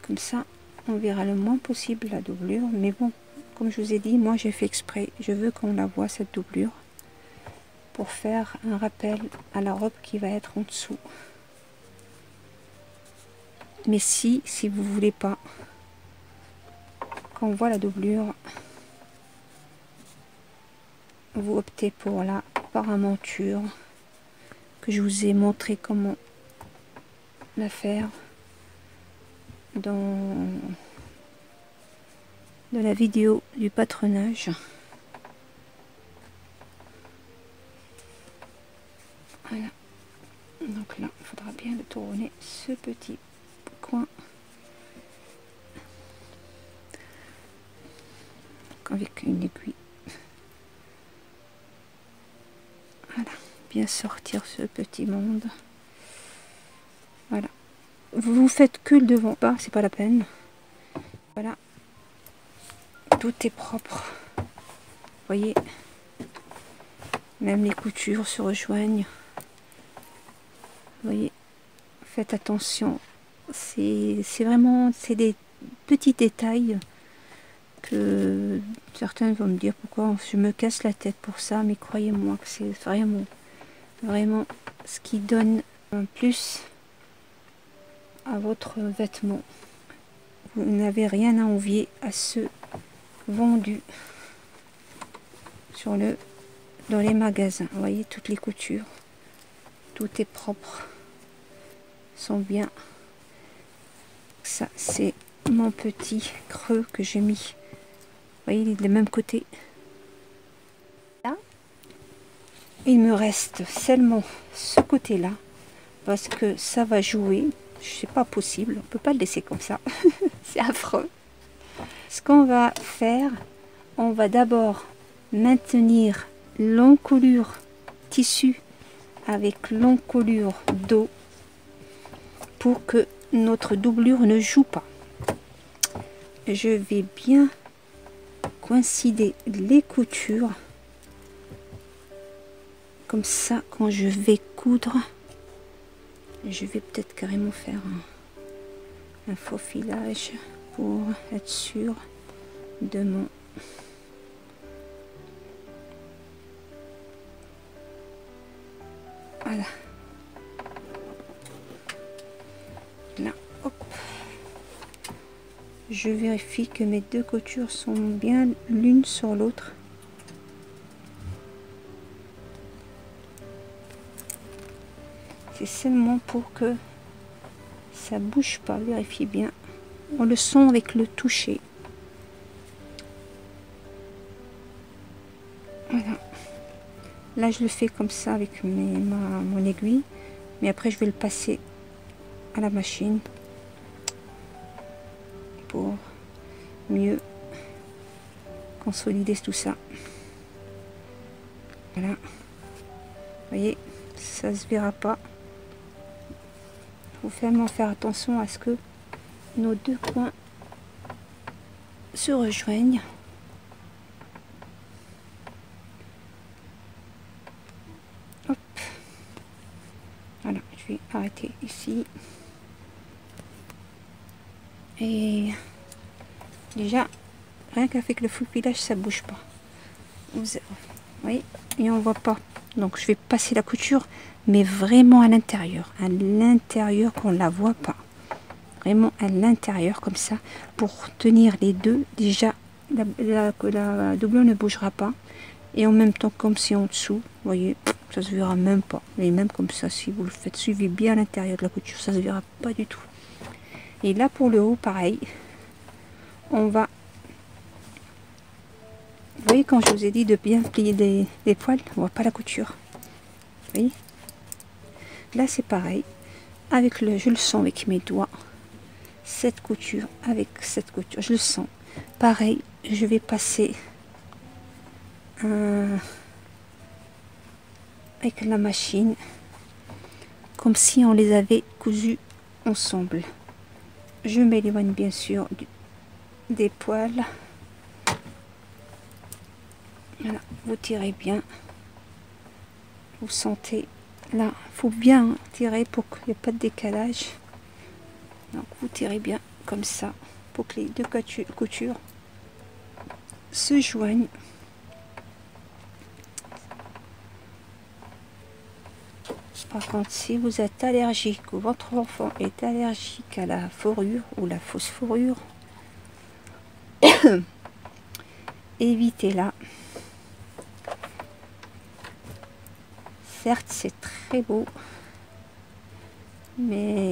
Comme ça, on verra le moins possible la doublure. Mais bon, comme je vous ai dit, moi j'ai fait exprès. Je veux qu'on la voit cette doublure pour faire un rappel à la robe qui va être en dessous. Mais si vous voulez pas qu'on voit la doublure, vous optez pour la paramonture que je vous ai montré comment la faire dans la vidéo du patronage. Voilà, donc là il faudra bien le tourner, ce petit coin avec une aiguille. Voilà, bien sortir ce petit monde. Voilà, vous faites que le devant, pas, c'est pas la peine. Voilà, tout est propre. Vous voyez, même les coutures se rejoignent. Vous voyez, faites attention. C'est vraiment, c'est des petits détails que certains vont me dire pourquoi je me casse la tête pour ça, mais croyez-moi que c'est vraiment ce qui donne un plus à votre vêtement. Vous n'avez rien à envier à ceux vendus dans les magasins. Vous voyez, toutes les coutures, tout est propre, sont bien. Ça, c'est mon petit creux que j'ai mis. Vous voyez, il est de même côté. Là, il me reste seulement ce côté-là, parce que ça va jouer. C'est pas possible, on peut pas le laisser comme ça. C'est affreux. Ce qu'on va faire, on va d'abord maintenir l'encolure tissu avec l'encolure dos pour que notre doublure ne joue pas. Je vais bien coïncider les coutures comme ça. Quand je vais coudre, je vais peut-être carrément faire un faux filage pour être sûr de mon voilà. Là, hop. Je vérifie que mes deux coutures sont bien l'une sur l'autre. C'est seulement pour que ça bouge pas. Vérifiez bien. On le sent avec le toucher. Voilà. Là, je le fais comme ça avec mon aiguille. Mais après, je vais le passer à la machine pour mieux consolider tout ça. Voilà. Vous voyez, ça se verra pas. Il faut vraiment faire attention à ce que nos deux coins se rejoignent. Hop. Voilà, je vais arrêter ici. Et déjà, rien qu'avec le full filage, ça bouge pas. Vous voyez, et on voit pas. Donc je vais passer la couture, mais vraiment à l'intérieur qu'on la voit pas. Vraiment à l'intérieur comme ça, pour tenir les deux. Déjà, la doublure ne bougera pas. Et en même temps, comme c'est en dessous, vous voyez, ça se verra même pas. Et même comme ça, si vous le faites, suivez bien à l'intérieur de la couture, ça se verra pas du tout. Et là pour le haut, pareil, on va, vous voyez, quand je vous ai dit de bien plier des poils, on voit pas la couture. Vous voyez, là c'est pareil, avec je le sens avec mes doigts, cette couture avec cette couture, je le sens. Pareil, je vais passer avec la machine, comme si on les avait cousus ensemble. Je m'éloigne bien sûr des poils. Voilà, vous tirez bien. Vous sentez là, il faut bien tirer pour qu'il n'y ait pas de décalage. Donc vous tirez bien comme ça pour que les deux coutures se joignent. Par contre, si vous êtes allergique ou votre enfant est allergique à la fourrure ou la fausse fourrure, évitez-la. Certes, c'est très beau, mais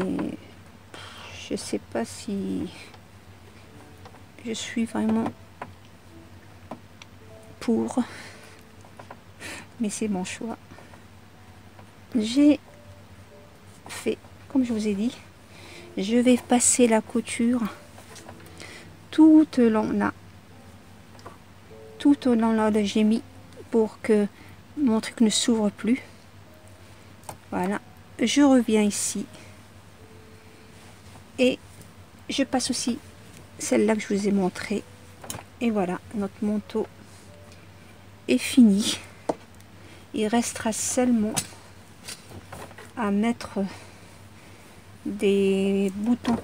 je sais pas si je suis vraiment pour, mais c'est mon choix. J'ai fait, comme je vous ai dit, je vais passer la couture tout au long là. Tout au long là, j'ai mis pour que mon truc ne s'ouvre plus. Voilà, je reviens ici et je passe aussi celle-là que je vous ai montré. Et voilà, notre manteau est fini. Il restera seulement à mettre des boutons.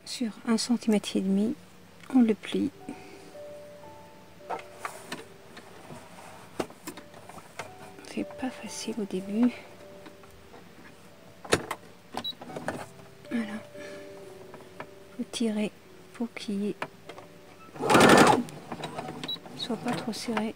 Sur 1,5 cm, on le plie. C'est pas facile au début. Voilà. Faut tirer pour qu'il soit pas trop serré.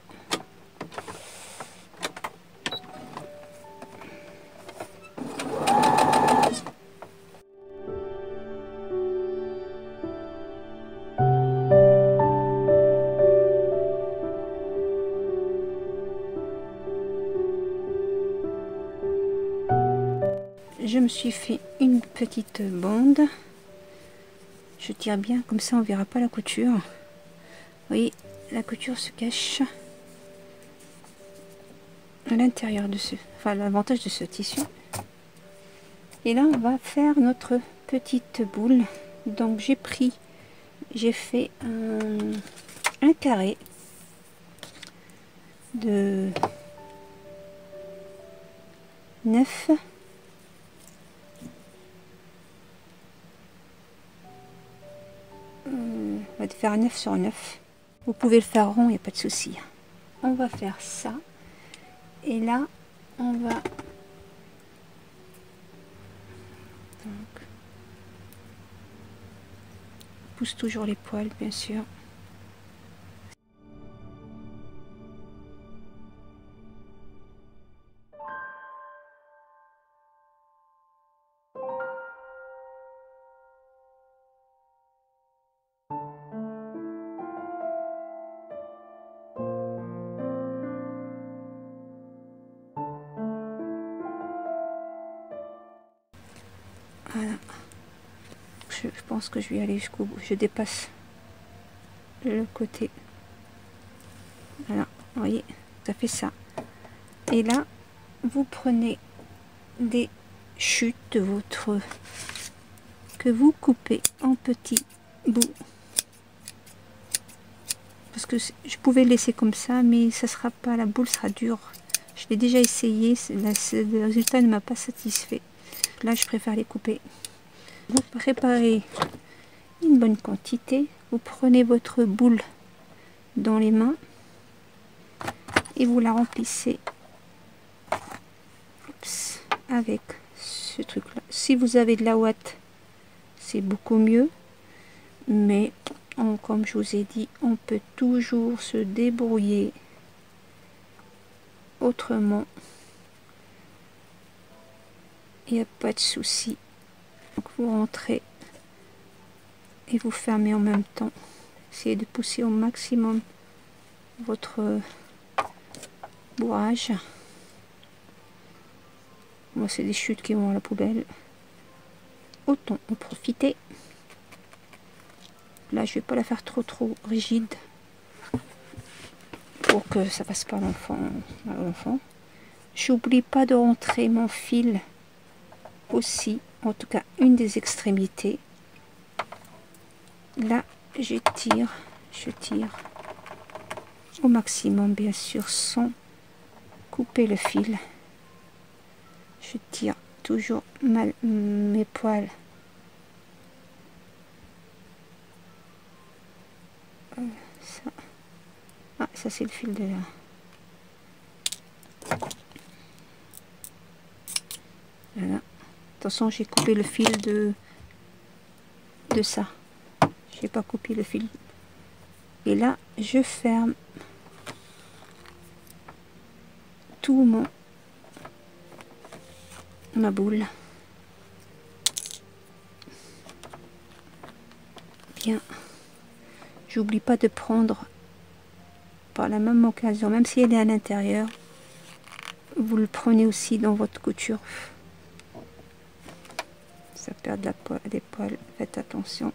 Je me suis fait une petite bande. Je tire bien, comme ça on verra pas la couture. Vous voyez, la couture se cache à l'intérieur de ce, enfin l'avantage de ce tissu. Et là on va faire notre petite boule. Donc j'ai fait un carré de 9. On va faire 9 sur 9. Vous pouvez le faire rond, il n'y a pas de souci. On va faire ça. Et là, on va... Donc, pousse toujours les poils, bien sûr. Voilà. Je pense que je vais aller jusqu'au bout. Je dépasse le côté. Voilà, vous voyez, ça fait ça. Et là, vous prenez des chutes de votre... que vous coupez en petits bouts. Parce que je pouvais le laisser comme ça, mais ça sera pas, la boule sera dure. Je l'ai déjà essayé, le résultat ne m'a pas satisfait. Là, je préfère les couper. Vous préparez une bonne quantité. Vous prenez votre boule dans les mains et vous la remplissez avec ce truc-là. Si vous avez de la ouate, c'est beaucoup mieux. Mais comme je vous ai dit, on peut toujours se débrouiller autrement. Il n'y a pas de souci. Donc vous rentrez et vous fermez en même temps. Essayez de pousser au maximum votre bourrage. Moi, c'est des chutes qui vont à la poubelle. Autant en profiter. Là, je vais pas la faire trop rigide pour que ça passe pas à l'enfant. J'oublie pas de rentrer mon fil aussi, en tout cas une des extrémités. Là, je tire au maximum, bien sûr, sans couper le fil. Je tire toujours mes poils ça. Ah, ça c'est le fil de là. Voilà. Attention, j'ai coupé le fil de ça. J'ai pas coupé le fil. Et là, je ferme tout ma boule. Bien. J'oublie pas de prendre par la même occasion, même si elle est à l'intérieur, vous le prenez aussi dans votre couture. Ça perd des poils, faites attention.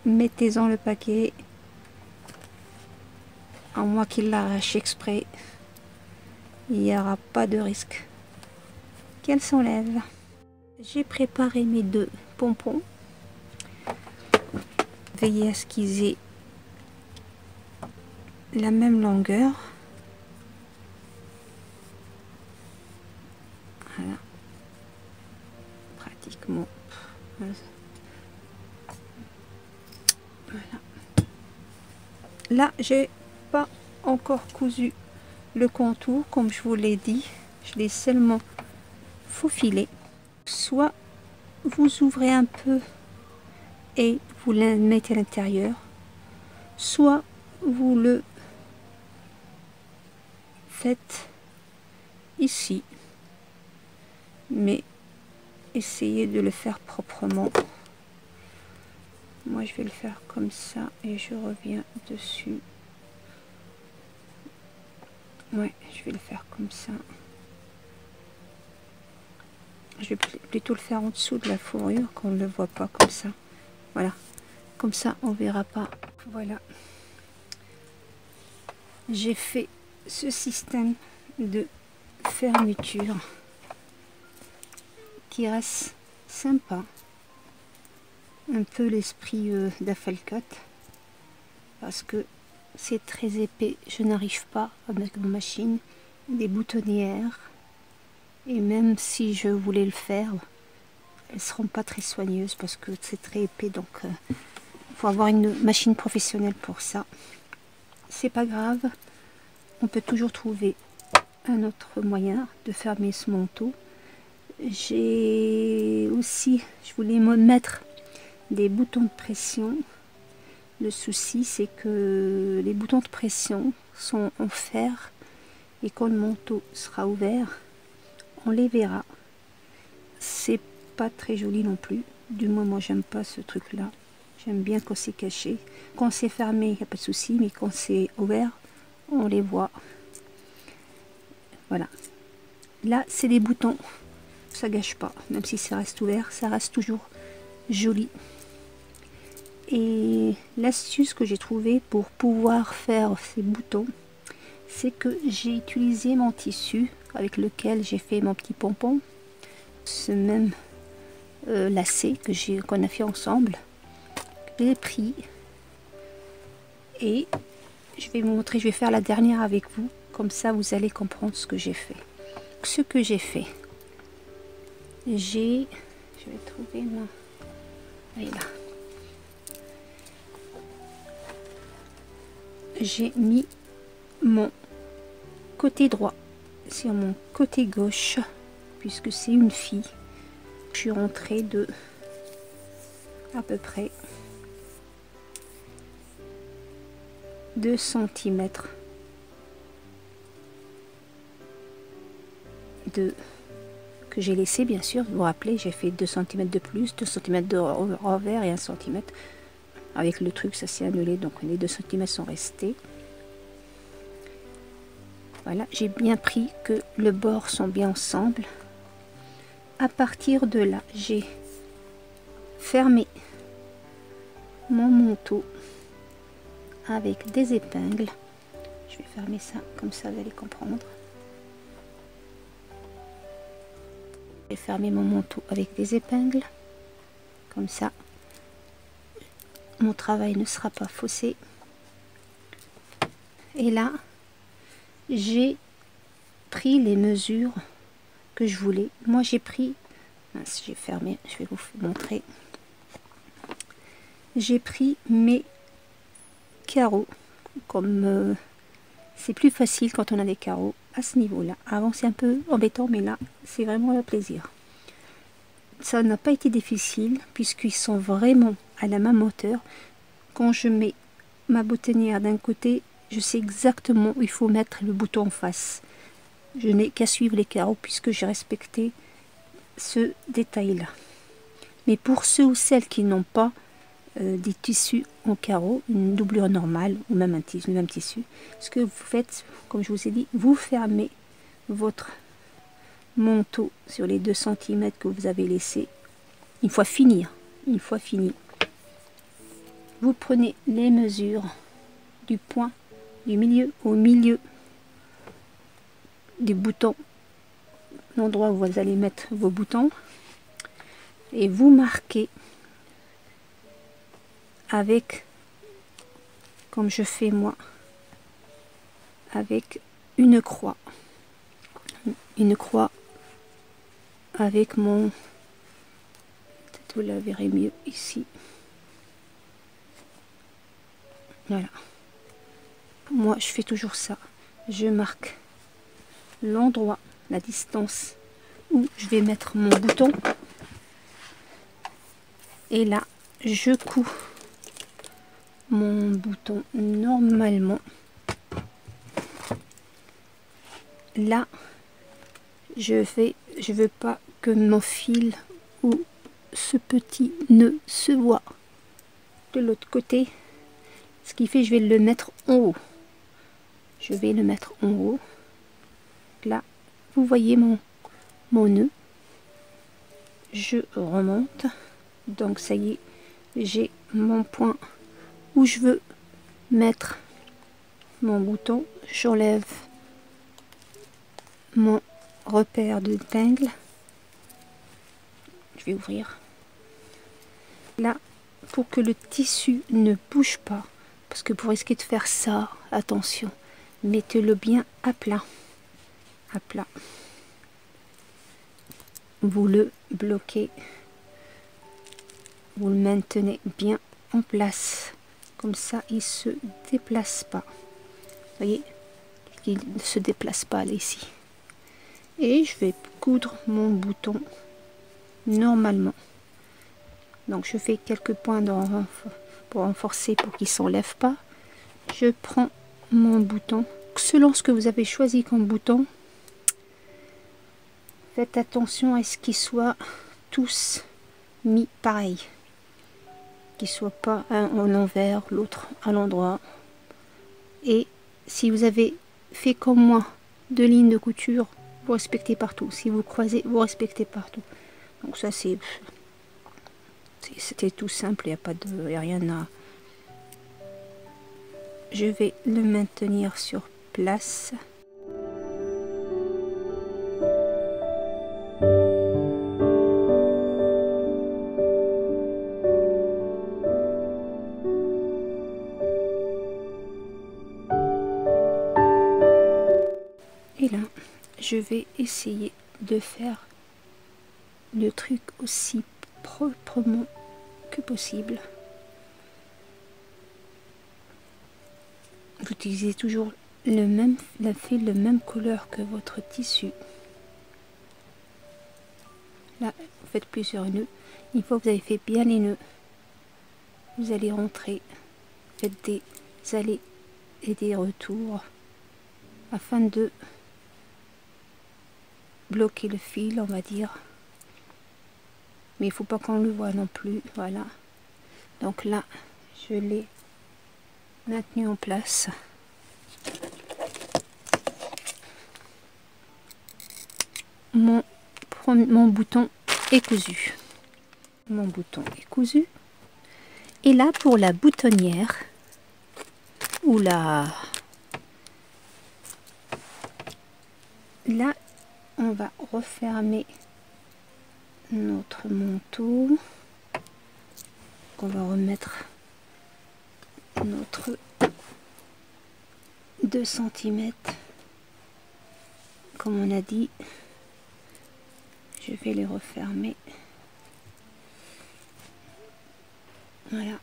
Mettez-en le paquet, à moins qu'il l'arrache exprès, il n'y aura pas de risque qu'elle s'enlève. J'ai préparé mes 2 pompons. Veillez à ce qu'ils aient la même longueur. Voilà. Pratiquement. Voilà. Là, j'ai pas encore cousu le contour, comme je vous l'ai dit. Je l'ai seulement faufilé. Soit vous ouvrez un peu et vous le mettez à l'intérieur, soit vous le faites ici, mais essayez de le faire proprement. Moi je vais le faire comme ça et je reviens dessus. Ouais, je vais le faire comme ça. Je vais plutôt le faire en dessous de la fourrure qu'on ne le voit pas comme ça. Voilà, comme ça on verra pas. Voilà, j'ai fait ce système de fermeture qui reste sympa, un peu l'esprit d'Afalcat, parce que c'est très épais. Je n'arrive pas avec ma machine, des boutonnières, et même si je voulais le faire, elles seront pas très soigneuses parce que c'est très épais. Donc il faut avoir une machine professionnelle pour ça. C'est pas grave, on peut toujours trouver un autre moyen de fermer ce manteau. J'ai aussi, je voulais me mettre des boutons de pression. Le souci, c'est que les boutons de pression sont en fer et quand le manteau sera ouvert, on les verra. C'est pas très joli non plus. Du moins, moi, j'aime pas ce truc-là. J'aime bien quand c'est caché. Quand c'est fermé, il n'y a pas de souci, mais quand c'est ouvert, on les voit. Voilà. Là, c'est des boutons. Ça gâche pas. Même si ça reste ouvert, ça reste toujours joli. Et l'astuce que j'ai trouvée pour pouvoir faire ces boutons, c'est que j'ai utilisé mon tissu avec lequel j'ai fait mon petit pompon. Ce même lacet qu'on a fait ensemble. Je l'ai pris et je vais vous montrer, je vais faire la dernière avec vous, comme ça vous allez comprendre ce que j'ai fait. Ce que j'ai fait, je vais trouver ma... Voilà. J'ai mis mon côté droit sur mon côté gauche, puisque c'est une fille. Je suis rentrée de à peu près 2 cm que j'ai laissé, bien sûr. Vous vous rappelez, j'ai fait 2 cm de plus, 2 cm de revers et 1 cm. Avec le truc, ça s'est annulé, donc les 2 cm sont restés. Voilà, j'ai bien pris que le bord sont bien ensemble. À partir de là, j'ai fermé mon manteau avec des épingles. Je vais fermer ça, comme ça vous allez comprendre. vais fermer mon manteau avec des épingles. Comme ça, mon travail ne sera pas faussé. Et là, j'ai pris les mesures que je voulais. Moi, j'ai pris... Mince, j'ai fermé, je vais vous montrer. J'ai pris mes carreaux. Comme c'est plus facile quand on a des carreaux à ce niveau-là. Avant, c'est un peu embêtant, mais là, c'est vraiment un plaisir. Ça n'a pas été difficile, puisqu'ils sont vraiment à la même hauteur. Quand je mets ma boutonnière d'un côté, je sais exactement où il faut mettre le bouton en face. Je n'ai qu'à suivre les carreaux puisque j'ai respecté ce détail-là. Mais pour ceux ou celles qui n'ont pas des tissus en carreaux, une doublure normale ou même le même tissu, ce que vous faites, comme je vous ai dit, vous fermez votre manteau sur les 2 cm que vous avez laissé. Une fois fini, vous prenez les mesures du point du milieu au milieu du bouton, l'endroit où vous allez mettre vos boutons, et vous marquez avec, comme je fais moi, avec une croix avec mon, peut-être vous la verrez mieux ici, voilà. Moi je fais toujours ça, je marque l'endroit, la distance où je vais mettre mon bouton, et là je couds mon bouton normalement. Là je veux pas que mon fil ou ce petit nœud se voit de l'autre côté, ce qui fait je vais le mettre en haut. Je vais le mettre en haut. Là vous voyez mon nœud, je remonte, donc ça y est, j'ai mon point où je veux mettre mon bouton. J'enlève mon repère d'épingle, je vais ouvrir là pour que le tissu ne bouge pas, parce que vous risquez de faire ça, attention, mettez-le bien à plat, vous le bloquez, vous le maintenez bien en place, comme ça il se déplace pas, vous voyez, il ne se déplace pas là ici. Et je vais coudre mon bouton normalement. Donc je fais quelques points pour renforcer, pour qu'il ne s'enlève pas. Je prends mon bouton. Selon ce que vous avez choisi comme bouton, faites attention à ce qu'ils soient tous mis pareil. Qu'ils ne soient pas un à l'envers, l'autre à l'endroit. Et si vous avez fait comme moi 2 lignes de couture, vous respectez partout. Si vous croisez, vous respectez partout. Donc ça c'était tout simple, il n'y a rien à... Je vais le maintenir sur place. Et là, je vais essayer de faire le truc aussi proprement que possible. Vous utilisez toujours la fil de même couleur que votre tissu. Là, vous faites plusieurs nœuds. Une fois que vous avez fait bien les nœuds, vous allez rentrer, faites des allers et des retours afin de bloquer le fil, on va dire. Mais il ne faut pas qu'on le voit non plus, voilà. Donc là, je l'ai maintenu en place. Mon bouton est cousu. Mon bouton est cousu. Et là, pour la boutonnière, ou là, on va refermer notre manteau. On va remettre notre 2 cm. Comme on a dit, je vais les refermer. Voilà.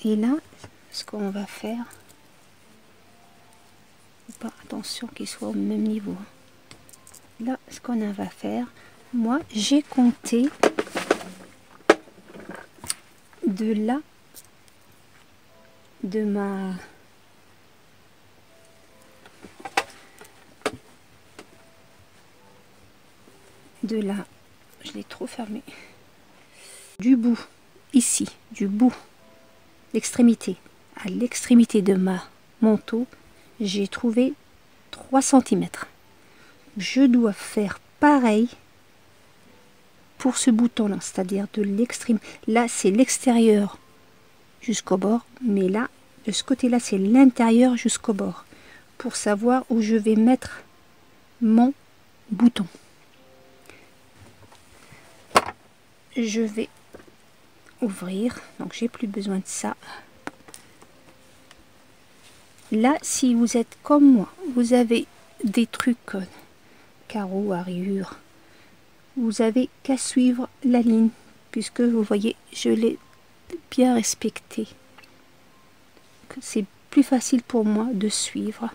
Et là, ce qu'on va faire, attention qu'il soit au même niveau. Là, ce qu'on va faire, moi j'ai compté de là, de ma je l'ai trop fermé, du bout, ici, du bout, l'extrémité, à l'extrémité de ma manteau, j'ai trouvé 3 cm. Je dois faire pareil pour ce bouton là, c'est-à-dire de l'extrême. Là c'est l'extérieur jusqu'au bord, mais là de ce côté là c'est l'intérieur jusqu'au bord, pour savoir où je vais mettre mon bouton. Je vais ouvrir, donc j'ai plus besoin de ça. Là, si vous êtes comme moi, vous avez des trucs carreaux à rayures, vous avez qu'à suivre la ligne, puisque vous voyez, je l'ai bien respecté. C'est plus facile pour moi de suivre,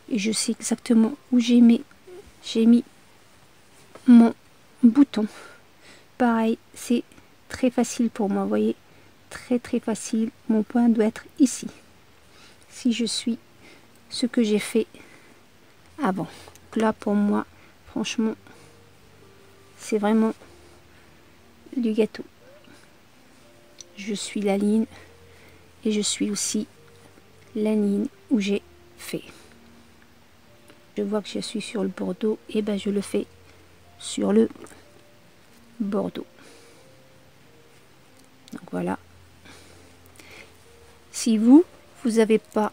et je sais exactement où j'ai mis mon bouton. Pareil, c'est très facile pour moi, vous voyez, très facile. Mon point doit être ici, si je suis ce que j'ai fait avant. Donc là pour moi, franchement, c'est vraiment du gâteau. Je suis la ligne et je suis aussi la ligne où j'ai fait. Je vois que je suis sur le bordeaux, et ben je le fais sur le bordeaux. Donc voilà. Si vous n'avez pas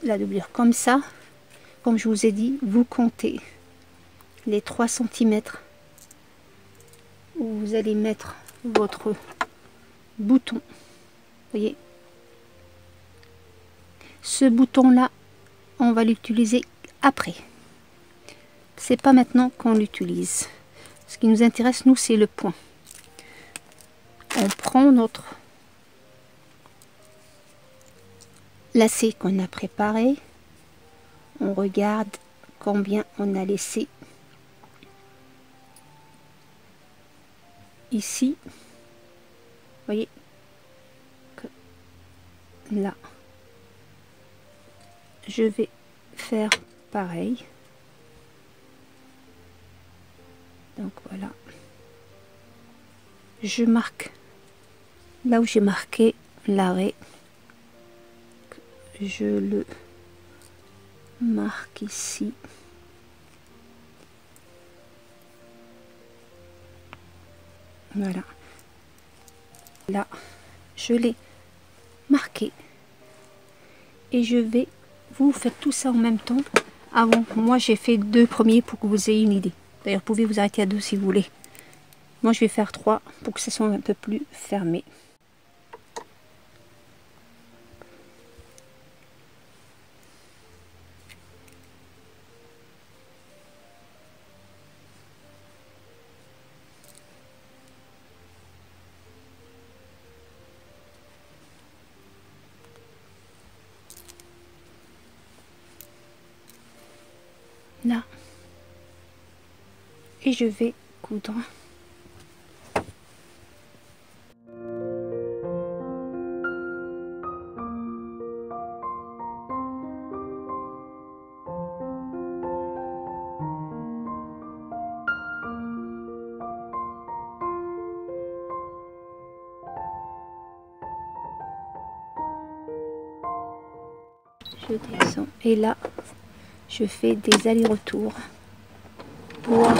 la doublure comme ça, comme je vous ai dit, vous comptez les 3 cm où vous allez mettre votre bouton. Vous voyez, ce bouton là, on va l'utiliser après. C'est pas maintenant qu'on l'utilise. Ce qui nous intéresse, nous, c'est le point. On prend notre lacet qu'on a préparé. On regarde combien on a laissé ici. Vous voyez que là, je vais faire pareil. Donc voilà, je marque là où j'ai marqué l'arrêt, je le marque ici. Voilà, là je l'ai marqué, et je vais, vous faites tout ça en même temps. Avant, moi j'ai fait 2 premiers pour que vous ayez une idée. D'ailleurs, vous pouvez vous arrêter à 2 si vous voulez. Moi, je vais faire 3 pour que ça soit un peu plus fermé. Là. Et je vais coudre. Je descends et là je fais des allers-retours pour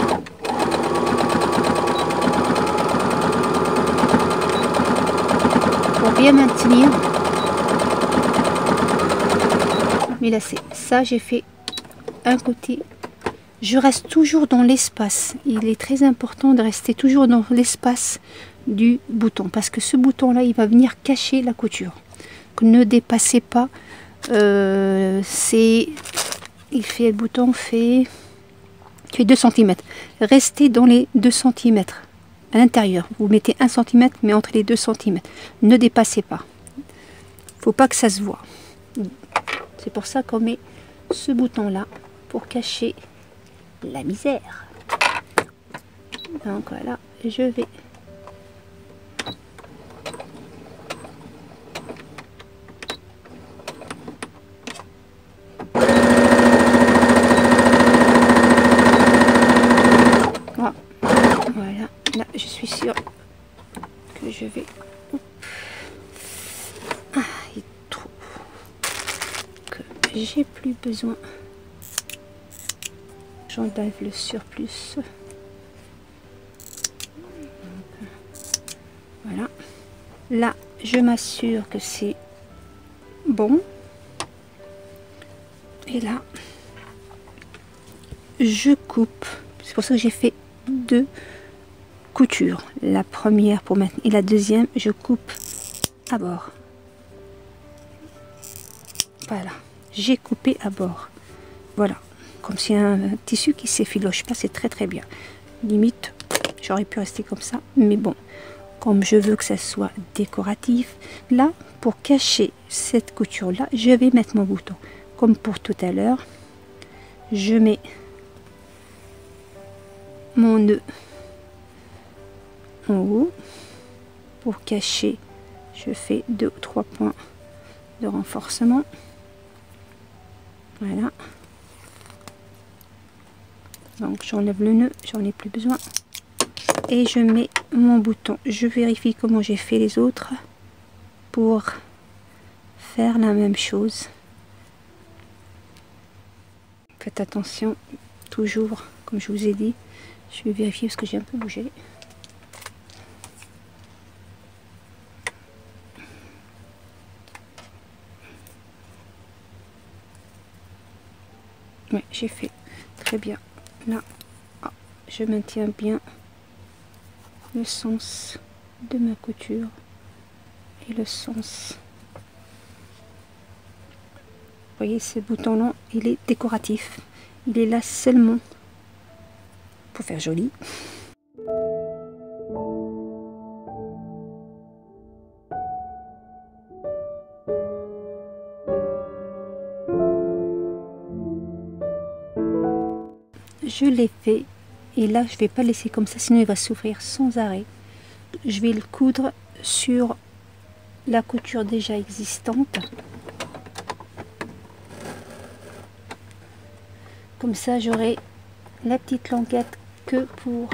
bien maintenir mes lacets. Ça j'ai fait un côté je reste toujours dans l'espace. Il est très important de rester toujours dans l'espace du bouton, parce que ce bouton là il va venir cacher la couture. Donc, ne dépassez pas, le bouton fait 2 cm. Restez dans les 2 cm à l'intérieur. Vous mettez 1 cm, mais entre les 2 cm. Ne dépassez pas. Faut pas que ça se voit. C'est pour ça qu'on met ce bouton là pour cacher la misère. Donc voilà, je vais voilà, là je suis sûre que je vais il trouve que j'ai plus besoin. J'enlève le surplus. Voilà, là je m'assure que c'est bon, et là je coupe. C'est pour ça que j'ai fait 2 coutures, la première pour maintenant et la deuxième je coupe à bord. Voilà, j'ai coupé à bord. Voilà, comme c'est un tissu qui s'effiloche pas, c'est très très bien. Limite j'aurais pu rester comme ça, mais bon, comme je veux que ça soit décoratif, là pour cacher cette couture là je vais mettre mon bouton comme pour tout à l'heure. Je mets mon nœud en haut pour cacher. Je fais 2 ou 3 points de renforcement. Voilà, donc j'enlève le nœud, j'en ai plus besoin, et je mets mon bouton. Je vérifie comment j'ai fait les autres pour faire la même chose. Faites attention, toujours comme je vous ai dit. Je vais vérifier parce que j'ai un peu bougé. Oui, j'ai fait très bien. Là, je maintiens bien le sens de ma couture et le sens. Vous voyez, ce bouton-là, il est décoratif. Il est là seulement pour faire joli. Je l'ai fait, et là je vais pas laisser comme ça, sinon il va s'ouvrir sans arrêt. Je vais le coudre sur la couture déjà existante. Comme ça j'aurai la petite languette que pour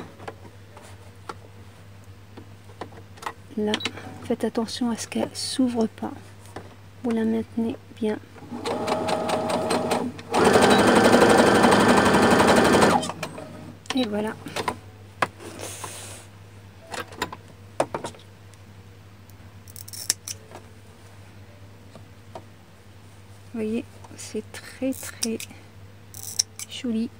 là. Faites attention à ce qu'elle s'ouvre pas. Vous la maintenez bien. Et voilà. Vous voyez, c'est très très joli.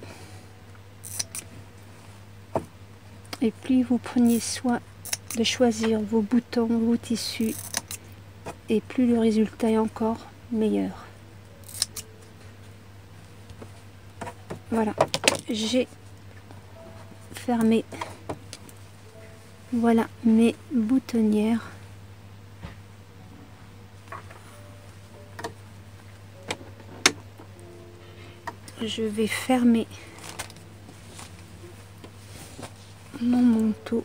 Et plus vous prenez soin de choisir vos boutons, vos tissus, et plus le résultat est encore meilleur. Voilà, j'ai fermé, voilà mes boutonnières. Je vais fermer mon manteau.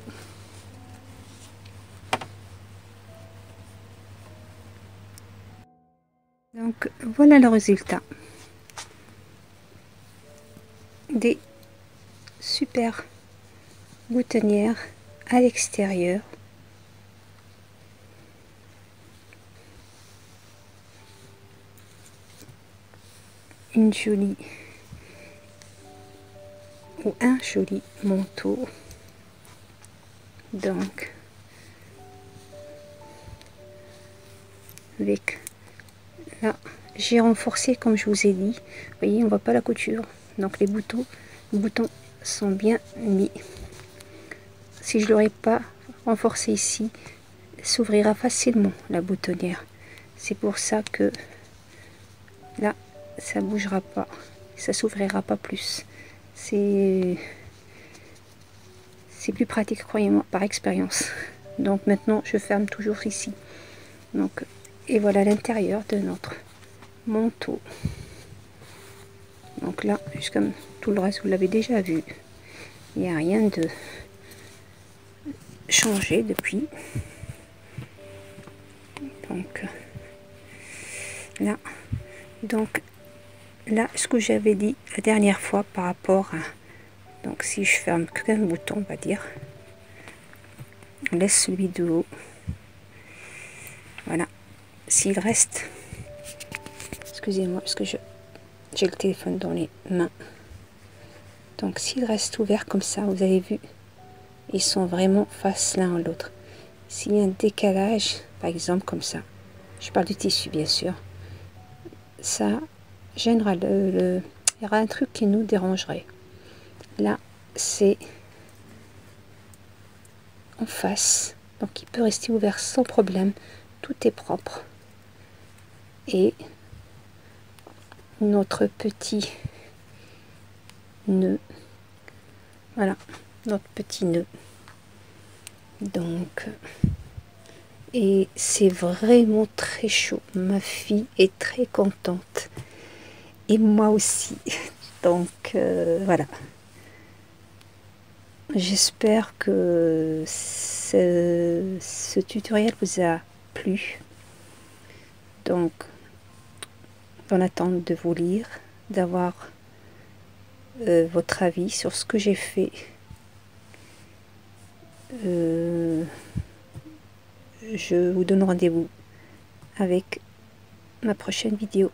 Donc voilà le résultat. Des super boutonnières à l'extérieur. Une jolie ou un joli manteau. Donc avec là j'ai renforcé comme je vous ai dit. Vous voyez, on voit pas la couture, donc les boutons Les boutons sont bien mis. Si je l'aurais pas renforcé ici, s'ouvrira facilement la boutonnière. C'est pour ça que là, ça bougera pas, ça s'ouvrira pas plus. C'est plus pratique, croyez-moi, par expérience. Donc maintenant, je ferme toujours ici. Donc, et voilà l'intérieur de notre manteau. Donc là, juste comme tout le reste, vous l'avez déjà vu. Il n'y a rien de changé depuis. Donc là, ce que j'avais dit la dernière fois par rapport à, donc si je ferme qu'un bouton, on va dire, on laisse celui de haut. Voilà. S'il reste, excusez-moi parce que j'ai le téléphone dans les mains. Donc s'il reste ouvert comme ça, vous avez vu, ils sont vraiment face l'un à l'autre. S'il y a un décalage, par exemple comme ça, je parle du tissu bien sûr, ça gênera il y aura un truc qui nous dérangerait. Là, c'est en face, donc il peut rester ouvert sans problème, tout est propre. Et notre petit nœud, voilà, notre petit nœud. Donc, et c'est vraiment très chaud. Ma fille est très contente et moi aussi. Donc voilà. J'espère que ce tutoriel vous a plu. Donc, en attente de vous lire, d'avoir votre avis sur ce que j'ai fait. Je vous donne rendez-vous avec ma prochaine vidéo.